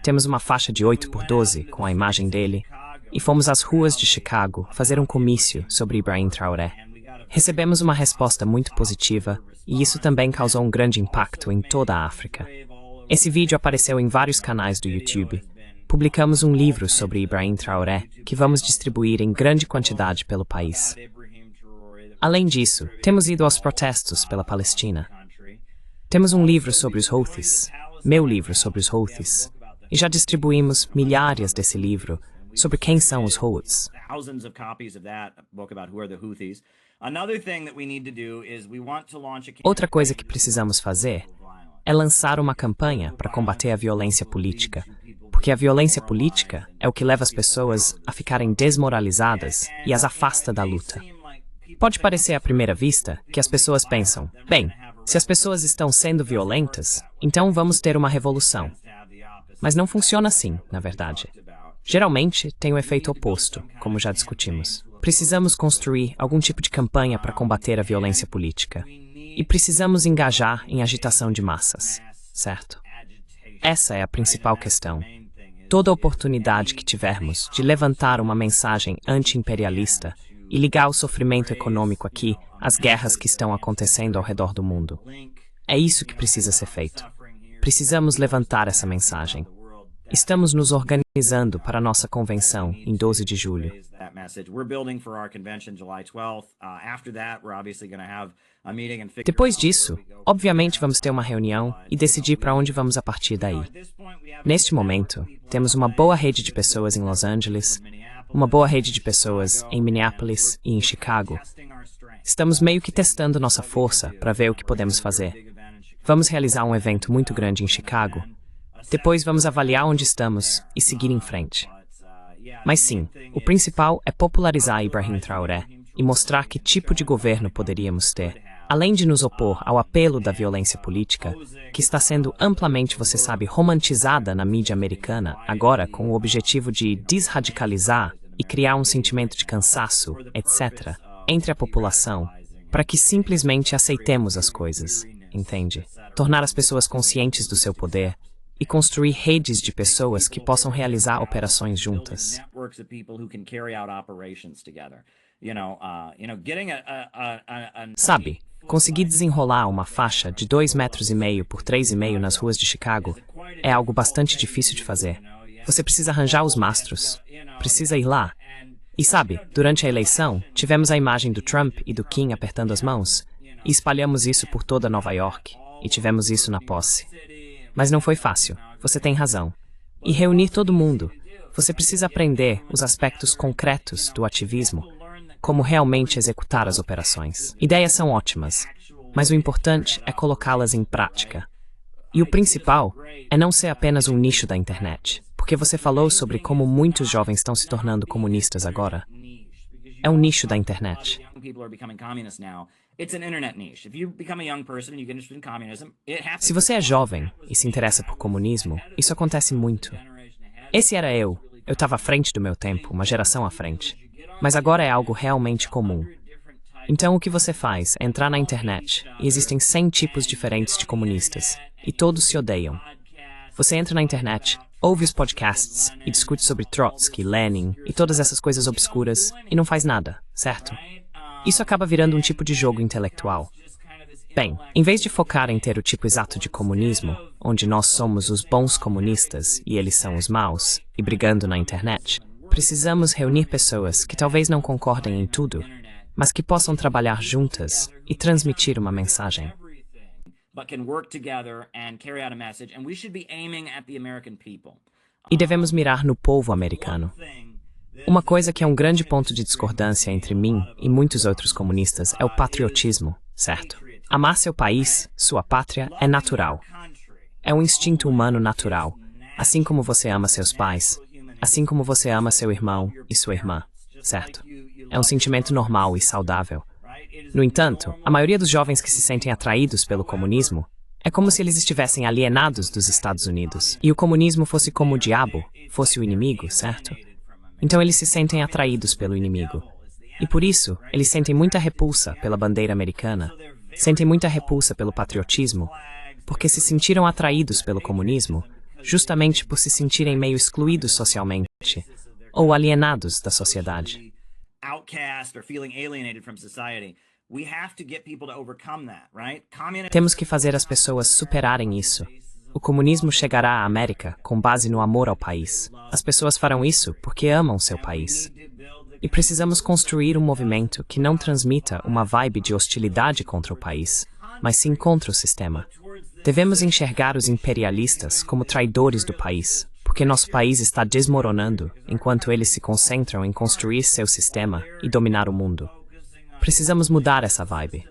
Temos uma faixa de 8x12 com a imagem dele e fomos às ruas de Chicago fazer um comício sobre Ibrahim Traoré. Recebemos uma resposta muito positiva e isso também causou um grande impacto em toda a África. Esse vídeo apareceu em vários canais do YouTube. Publicamos um livro sobre Ibrahim Traoré que vamos distribuir em grande quantidade pelo país. Além disso, temos ido aos protestos pela Palestina. Temos um livro sobre os Houthis, meu livro sobre os Houthis, e já distribuímos milhares desse livro sobre quem são os Houthis. Outra coisa que precisamos fazer é lançar uma campanha para combater a violência política, porque a violência política é o que leva as pessoas a ficarem desmoralizadas e as afasta da luta. Pode parecer à primeira vista que as pessoas pensam, bem, se as pessoas estão sendo violentas, então vamos ter uma revolução. Mas não funciona assim, na verdade. Geralmente, tem o efeito oposto, como já discutimos. Precisamos construir algum tipo de campanha para combater a violência política. E precisamos engajar em agitação de massas, certo? Essa é a principal questão. Toda oportunidade que tivermos de levantar uma mensagem anti-imperialista e ligar o sofrimento econômico aqui às guerras que estão acontecendo ao redor do mundo. É isso que precisa ser feito. Precisamos levantar essa mensagem. Estamos nos organizando para a nossa convenção em 12 de julho. Depois disso, obviamente vamos ter uma reunião e decidir para onde vamos a partir daí. Neste momento, temos uma boa rede de pessoas em Los Angeles, uma boa rede de pessoas em Minneapolis e em Chicago. Estamos meio que testando nossa força para ver o que podemos fazer. Vamos realizar um evento muito grande em Chicago. Depois vamos avaliar onde estamos e seguir em frente. Mas sim, o principal é popularizar Ibrahim Traoré e mostrar que tipo de governo poderíamos ter. além de nos opor ao apelo da violência política, que está sendo amplamente, você sabe, romantizada na mídia americana, agora com o objetivo de desradicalizar e criar um sentimento de cansaço, etc., entre a população, para que simplesmente aceitemos as coisas, entende? Tornar as pessoas conscientes do seu poder e construir redes de pessoas que possam realizar operações juntas. Sabe, conseguir desenrolar uma faixa de 2,5 metros por 3,5 metros nas ruas de Chicago é algo bastante difícil de fazer. Você precisa arranjar os mastros, precisa ir lá. E sabe, durante a eleição, tivemos a imagem do Trump e do Kim apertando as mãos, e espalhamos isso por toda Nova York, e tivemos isso na posse. Mas não foi fácil, você tem razão. E reunir todo mundo, você precisa aprender os aspectos concretos do ativismo, como realmente executar as operações. Ideias são ótimas, mas o importante é colocá-las em prática. E o principal é não ser apenas um nicho da internet, porque você falou sobre como muitos jovens estão se tornando comunistas agora. É um nicho da internet. Se você é jovem e se interessa por comunismo, isso acontece muito. Esse era eu estava à frente do meu tempo, uma geração à frente. Mas agora é algo realmente comum. Então o que você faz é entrar na internet, e existem 100 tipos diferentes de comunistas, e todos se odeiam. Você entra na internet, ouve os podcasts e discute sobre Trotsky, Lenin e todas essas coisas obscuras e não faz nada, certo? Isso acaba virando um tipo de jogo intelectual. Bem, em vez de focar em ter o tipo exato de comunismo, onde nós somos os bons comunistas e eles são os maus, e brigando na internet, precisamos reunir pessoas que talvez não concordem em tudo, mas que possam trabalhar juntas e transmitir uma mensagem. E devemos mirar no povo americano. Uma coisa que é um grande ponto de discordância entre mim e muitos outros comunistas é o patriotismo, certo? Amar seu país, sua pátria, é natural. É um instinto humano natural, assim como você ama seus pais, assim como você ama seu irmão e sua irmã, certo? É um sentimento normal e saudável. No entanto, a maioria dos jovens que se sentem atraídos pelo comunismo é como se eles estivessem alienados dos Estados Unidos e o comunismo fosse como o diabo, fosse o inimigo, certo? Então eles se sentem atraídos pelo inimigo. E por isso, eles sentem muita repulsa pela bandeira americana, sentem muita repulsa pelo patriotismo, porque se sentiram atraídos pelo comunismo, justamente por se sentirem meio excluídos socialmente ou alienados da sociedade. Temos que fazer as pessoas superarem isso. O comunismo chegará à América com base no amor ao país. As pessoas farão isso porque amam seu país. E precisamos construir um movimento que não transmita uma vibe de hostilidade contra o país, mas sim contra o sistema. Devemos enxergar os imperialistas como traidores do país, porque nosso país está desmoronando enquanto eles se concentram em construir seu sistema e dominar o mundo. Precisamos mudar essa vibe.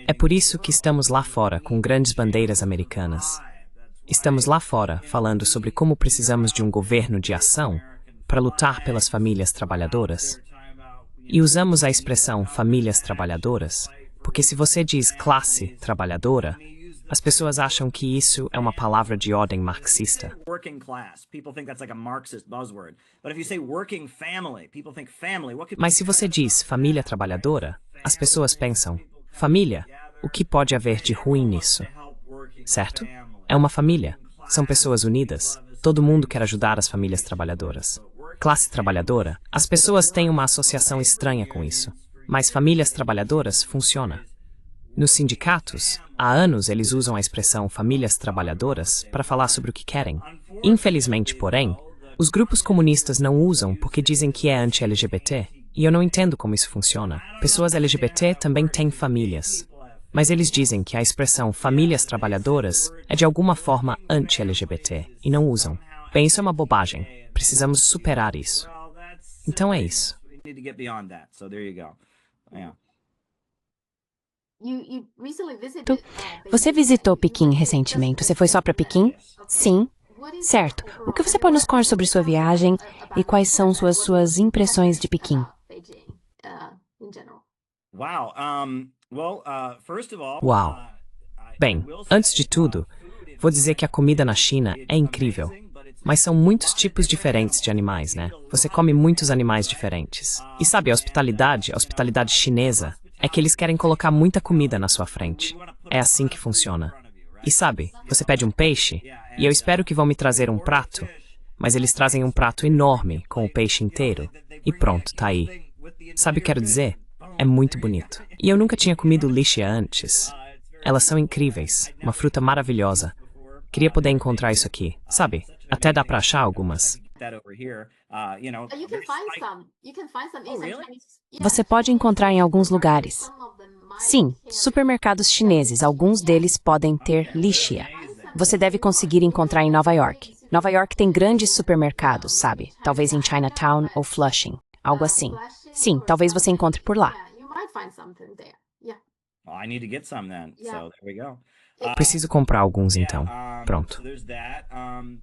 É por isso que estamos lá fora com grandes bandeiras americanas. Estamos lá fora falando sobre como precisamos de um governo de ação para lutar pelas famílias trabalhadoras. E usamos a expressão famílias trabalhadoras, porque se você diz classe trabalhadora, as pessoas acham que isso é uma palavra de ordem marxista. Mas se você diz família trabalhadora, as pessoas pensam, família, o que pode haver de ruim nisso? Certo? É uma família. São pessoas unidas. Todo mundo quer ajudar as famílias trabalhadoras. Classe trabalhadora, as pessoas têm uma associação estranha com isso. Mas famílias trabalhadoras funciona. Nos sindicatos, há anos eles usam a expressão famílias trabalhadoras para falar sobre o que querem. Infelizmente, porém, os grupos comunistas não usam porque dizem que é anti-LGBT, e eu não entendo como isso funciona. Pessoas LGBT também têm famílias. Mas eles dizem que a expressão famílias trabalhadoras é de alguma forma anti-LGBT, e não usam. Bem, isso é uma bobagem. Precisamos superar isso. Então é isso. Você visitou Pequim recentemente. Você foi só para Pequim? Sim. Certo. O que você pode nos contar sobre sua viagem e quais são suas impressões de Pequim? Uau! Bem, antes de tudo, vou dizer que a comida na China é incrível. Mas são muitos tipos diferentes de animais, né? Você come muitos animais diferentes. E sabe, a hospitalidade chinesa, é que eles querem colocar muita comida na sua frente. É assim que funciona. E sabe, você pede um peixe, e eu espero que vão me trazer um prato, mas eles trazem um prato enorme com o peixe inteiro. E pronto, tá aí. Sabe o que quero dizer? É muito bonito. E eu nunca tinha comido lixa antes. Elas são incríveis, uma fruta maravilhosa. Queria poder encontrar isso aqui, sabe? Até dá pra achar algumas. Você pode encontrar em alguns lugares. Sim, supermercados chineses, alguns deles podem ter lixa. Você deve conseguir encontrar em Nova York. Nova York tem grandes supermercados, sabe? Talvez em Chinatown ou Flushing, algo assim. Sim, talvez você encontre por lá. Preciso comprar alguns então. Pronto.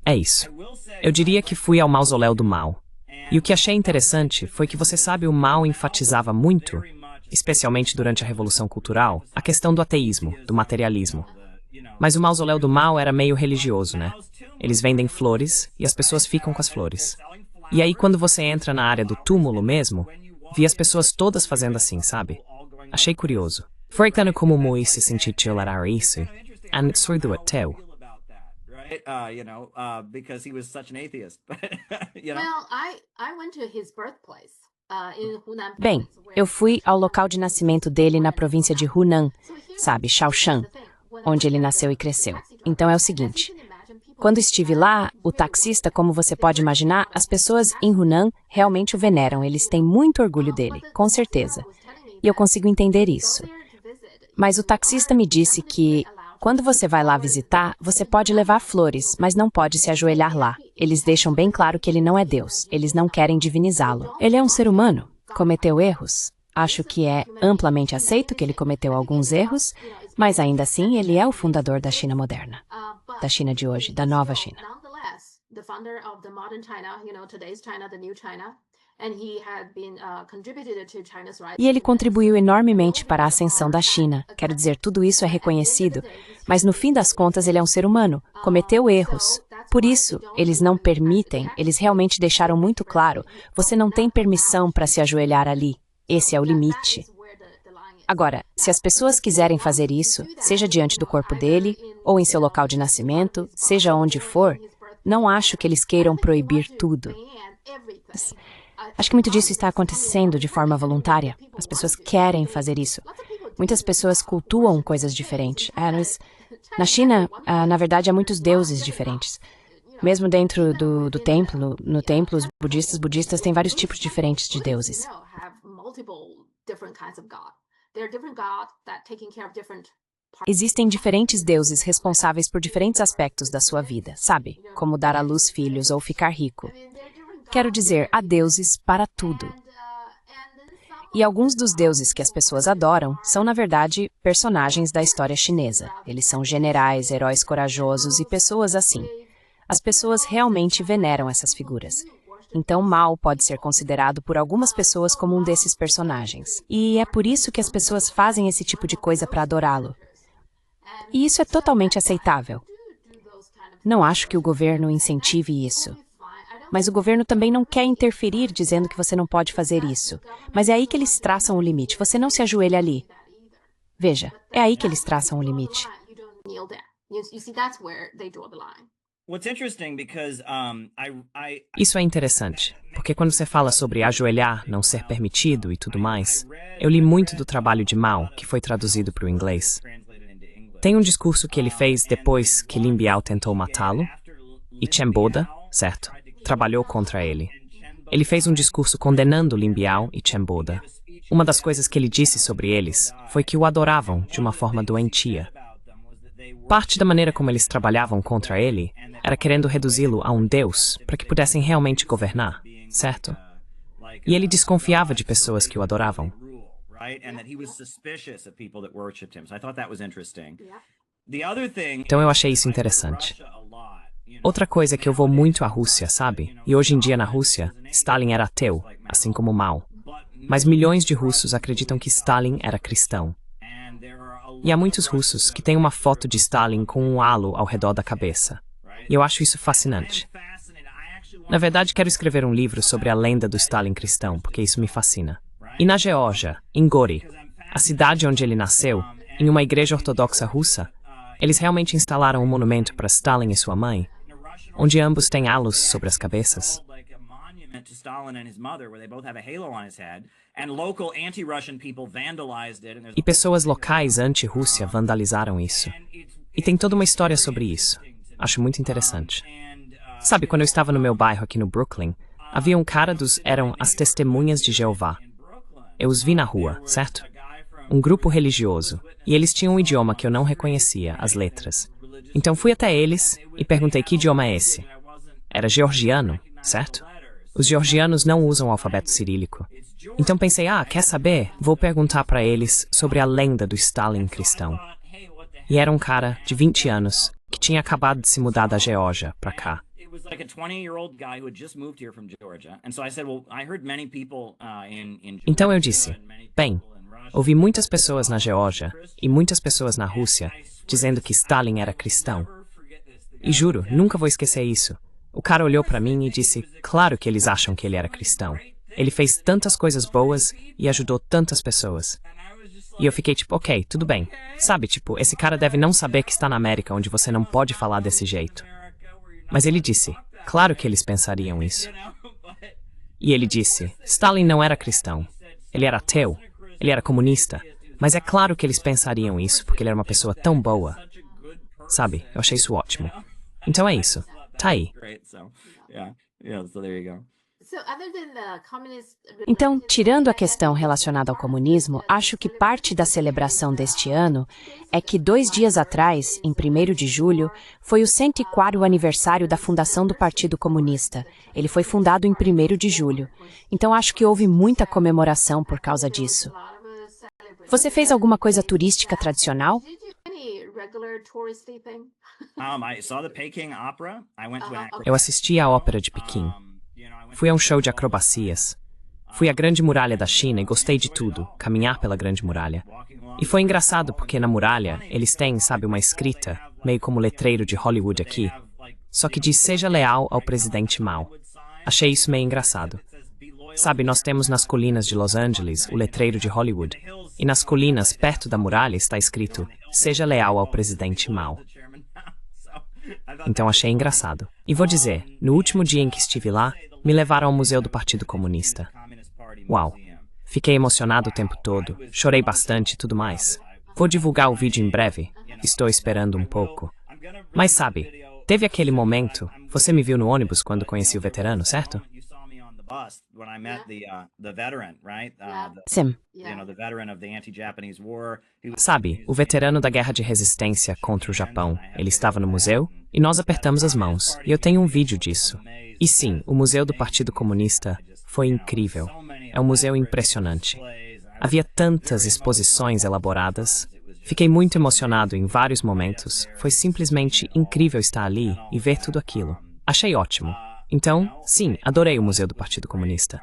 É isso. Eu diria que fui ao mausoléu do Mao. E o que achei interessante foi que, você sabe, o Mao enfatizava muito, especialmente durante a Revolução Cultural, a questão do ateísmo, do materialismo. Mas o mausoléu do Mao era meio religioso, né? Eles vendem flores e as pessoas ficam com as flores. E aí, quando você entra na área do túmulo mesmo, vi as pessoas todas fazendo assim, sabe? Achei curioso. Foi tanto como Mui se sentiu a isso, e surdo teu. Because he was such an atheist. Well, I went to his birthplace in Hunan Bem, province, where eu fui ao local de nascimento dele na província de Hunan, sabe, Shaoshan, onde ele nasceu e cresceu. Então é o seguinte, quando estive lá, o taxista, como você pode imaginar, as pessoas em Hunan realmente o veneram, eles têm muito orgulho dele, com certeza. E eu consigo entender isso. Mas o taxista me disse que, quando você vai lá visitar, você pode levar flores, mas não pode se ajoelhar lá. Eles deixam bem claro que ele não é Deus, eles não querem divinizá-lo. Ele é um ser humano, cometeu erros. Acho que é amplamente aceito que ele cometeu alguns erros, mas ainda assim ele é o fundador da China moderna. Da China de hoje, da nova China. nonetheless, the founder of the modern China, today's China, the new China, and he had been contributed to China's rise. E ele contribuiu enormemente para a ascensão da China. Quero dizer, tudo isso é reconhecido, mas no fim das contas ele é um ser humano, cometeu erros. Por isso, eles não permitem, eles realmente deixaram muito claro, você não tem permissão para se ajoelhar ali. Esse é o limite. Agora, se as pessoas quiserem fazer isso, seja diante do corpo dele, ou em seu local de nascimento, seja onde for, não acho que eles queiram proibir tudo. Acho que muito disso está acontecendo de forma voluntária. As pessoas querem fazer isso. Muitas pessoas cultuam coisas diferentes. Na China, na verdade, há muitos deuses diferentes. Mesmo dentro do templo, no templo, os budistas têm vários tipos diferentes de deuses. Existem diferentes deuses responsáveis por diferentes aspectos da sua vida, sabe? Como dar à luz filhos ou ficar rico. Quero dizer, há deuses para tudo. E alguns dos deuses que as pessoas adoram são, na verdade, personagens da história chinesa. Eles são generais, heróis corajosos e pessoas assim. As pessoas realmente veneram essas figuras. Então, Mao pode ser considerado por algumas pessoas como um desses personagens. E é por isso que as pessoas fazem esse tipo de coisa para adorá-lo. E isso é totalmente aceitável. Não acho que o governo incentive isso. Mas o governo também não quer interferir dizendo que você não pode fazer isso. Mas é aí que eles traçam o limite. Você não se ajoelha ali. Veja, é aí que eles traçam o limite. Isso é interessante, porque quando você fala sobre ajoelhar, não ser permitido e tudo mais, eu li muito do trabalho de Mao, que foi traduzido para o inglês. Tem um discurso que ele fez depois que Lin Biao tentou matá-lo, e Chen Boda, certo, trabalhou contra ele. Ele fez um discurso condenando Lin Biao e Chen Boda. Uma das coisas que ele disse sobre eles foi que o adoravam de uma forma doentia. Parte da maneira como eles trabalhavam contra ele era querendo reduzi-lo a um deus para que pudessem realmente governar, certo? E ele desconfiava de pessoas que o adoravam. Então eu achei isso interessante. Outra coisa é que eu vou muito à Rússia, sabe? E hoje em dia na Rússia, Stalin era ateu, assim como Mao. Mas milhões de russos acreditam que Stalin era cristão. E há muitos russos que têm uma foto de Stalin com um halo ao redor da cabeça. E eu acho isso fascinante. Na verdade, quero escrever um livro sobre a lenda do Stalin cristão, porque isso me fascina. E na Geórgia, em Gori, a cidade onde ele nasceu, em uma igreja ortodoxa russa, eles realmente instalaram um monumento para Stalin e sua mãe, onde ambos têm halos sobre as cabeças. E pessoas locais anti-Rússia vandalizaram isso. E tem toda uma história sobre isso. Acho muito interessante. Sabe, quando eu estava no meu bairro aqui no Brooklyn, havia um cara eram as Testemunhas de Jeová. Eu os vi na rua, certo? Um grupo religioso. E eles tinham um idioma que eu não reconhecia, as letras. Então fui até eles e perguntei que idioma é esse. Era georgiano, certo? Os georgianos não usam o alfabeto cirílico. Então pensei, quer saber? Vou perguntar para eles sobre a lenda do Stalin cristão. E era um cara de 20 anos que tinha acabado de se mudar da Geórgia para cá. Então eu disse, bem, ouvi muitas pessoas na Geórgia e muitas pessoas na Rússia dizendo que Stalin era cristão. E juro, nunca vou esquecer isso. O cara olhou para mim e disse, claro que eles acham que ele era cristão. Ele fez tantas coisas boas e ajudou tantas pessoas. E eu fiquei tipo, ok, tudo bem. Sabe, tipo, esse cara deve não saber que está na América, onde você não pode falar desse jeito. Mas ele disse, claro que eles pensariam isso. E ele disse, Stalin não era cristão. Ele era ateu. Ele era comunista. Mas é claro que eles pensariam isso, porque ele era uma pessoa tão boa. Sabe, eu achei isso ótimo. Então é isso. Tá aí. Então, tirando a questão relacionada ao comunismo, acho que parte da celebração deste ano é que 2 dias atrás, em 1º de julho, foi o 104º aniversário da fundação do Partido Comunista. Ele foi fundado em 1º de julho. Então, acho que houve muita comemoração por causa disso. Você fez alguma coisa turística tradicional? Eu assisti à Ópera de Pequim. Fui a um show de acrobacias. Fui à Grande Muralha da China e gostei de tudo, caminhar pela Grande Muralha. E foi engraçado porque na muralha eles têm, sabe, uma escrita, meio como letreiro de Hollywood aqui, só que diz seja leal ao presidente Mao. Achei isso meio engraçado. Sabe, nós temos nas colinas de Los Angeles o letreiro de Hollywood, e nas colinas perto da muralha está escrito seja leal ao presidente Mao. Então achei engraçado. E vou dizer, no último dia em que estive lá, me levaram ao Museu do Partido Comunista. Uau! Fiquei emocionado o tempo todo, chorei bastante e tudo mais. Vou divulgar o vídeo em breve, estou esperando um pouco. Mas sabe, teve aquele momento, você me viu no ônibus quando conheci o veterano, certo? Sim. Sabe, o veterano da Guerra de Resistência contra o Japão, ele estava no museu e nós apertamos as mãos, e eu tenho um vídeo disso. E sim, o Museu do Partido Comunista foi incrível. É um museu impressionante. Havia tantas exposições elaboradas. Fiquei muito emocionado em vários momentos. Foi simplesmente incrível estar ali e ver tudo aquilo. Achei ótimo. Então, sim, adorei o Museu do Partido Comunista.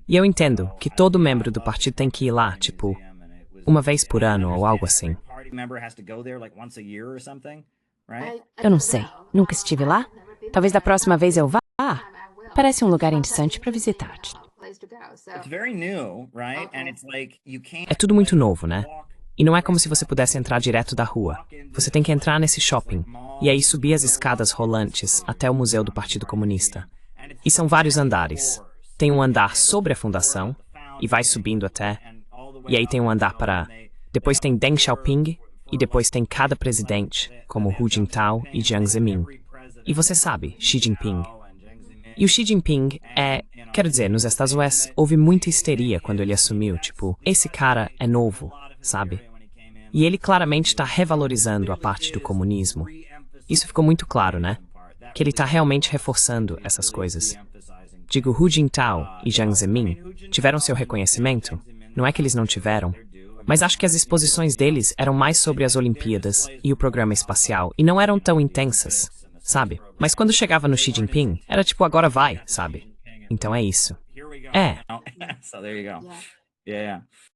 E eu entendo que todo membro do partido tem que ir lá, tipo, uma vez por ano ou algo assim. Eu não sei. Nunca estive lá? Talvez da próxima vez eu vá. Parece um lugar interessante para visitar. É tudo muito novo, né? E não é como se você pudesse entrar direto da rua. Você tem que entrar nesse shopping, e aí subir as escadas rolantes até o Museu do Partido Comunista. E são vários andares. Tem um andar sobre a fundação, e vai subindo até... E aí tem um andar para... Depois tem Deng Xiaoping, e depois tem cada presidente, como Hu Jintao e Jiang Zemin. E você sabe, Xi Jinping. E o Xi Jinping Quero dizer, nos Estados Unidos houve muita histeria quando ele assumiu, tipo, esse cara é novo, sabe? E ele claramente está revalorizando a parte do comunismo. Isso ficou muito claro, né? Que ele está realmente reforçando essas coisas. Digo, Hu Jintao e Jiang Zemin tiveram seu reconhecimento? Não é que eles não tiveram. Mas acho que as exposições deles eram mais sobre as Olimpíadas e o programa espacial e não eram tão intensas, sabe? Mas quando chegava no Xi Jinping, era tipo, agora vai, sabe? Então é isso. É.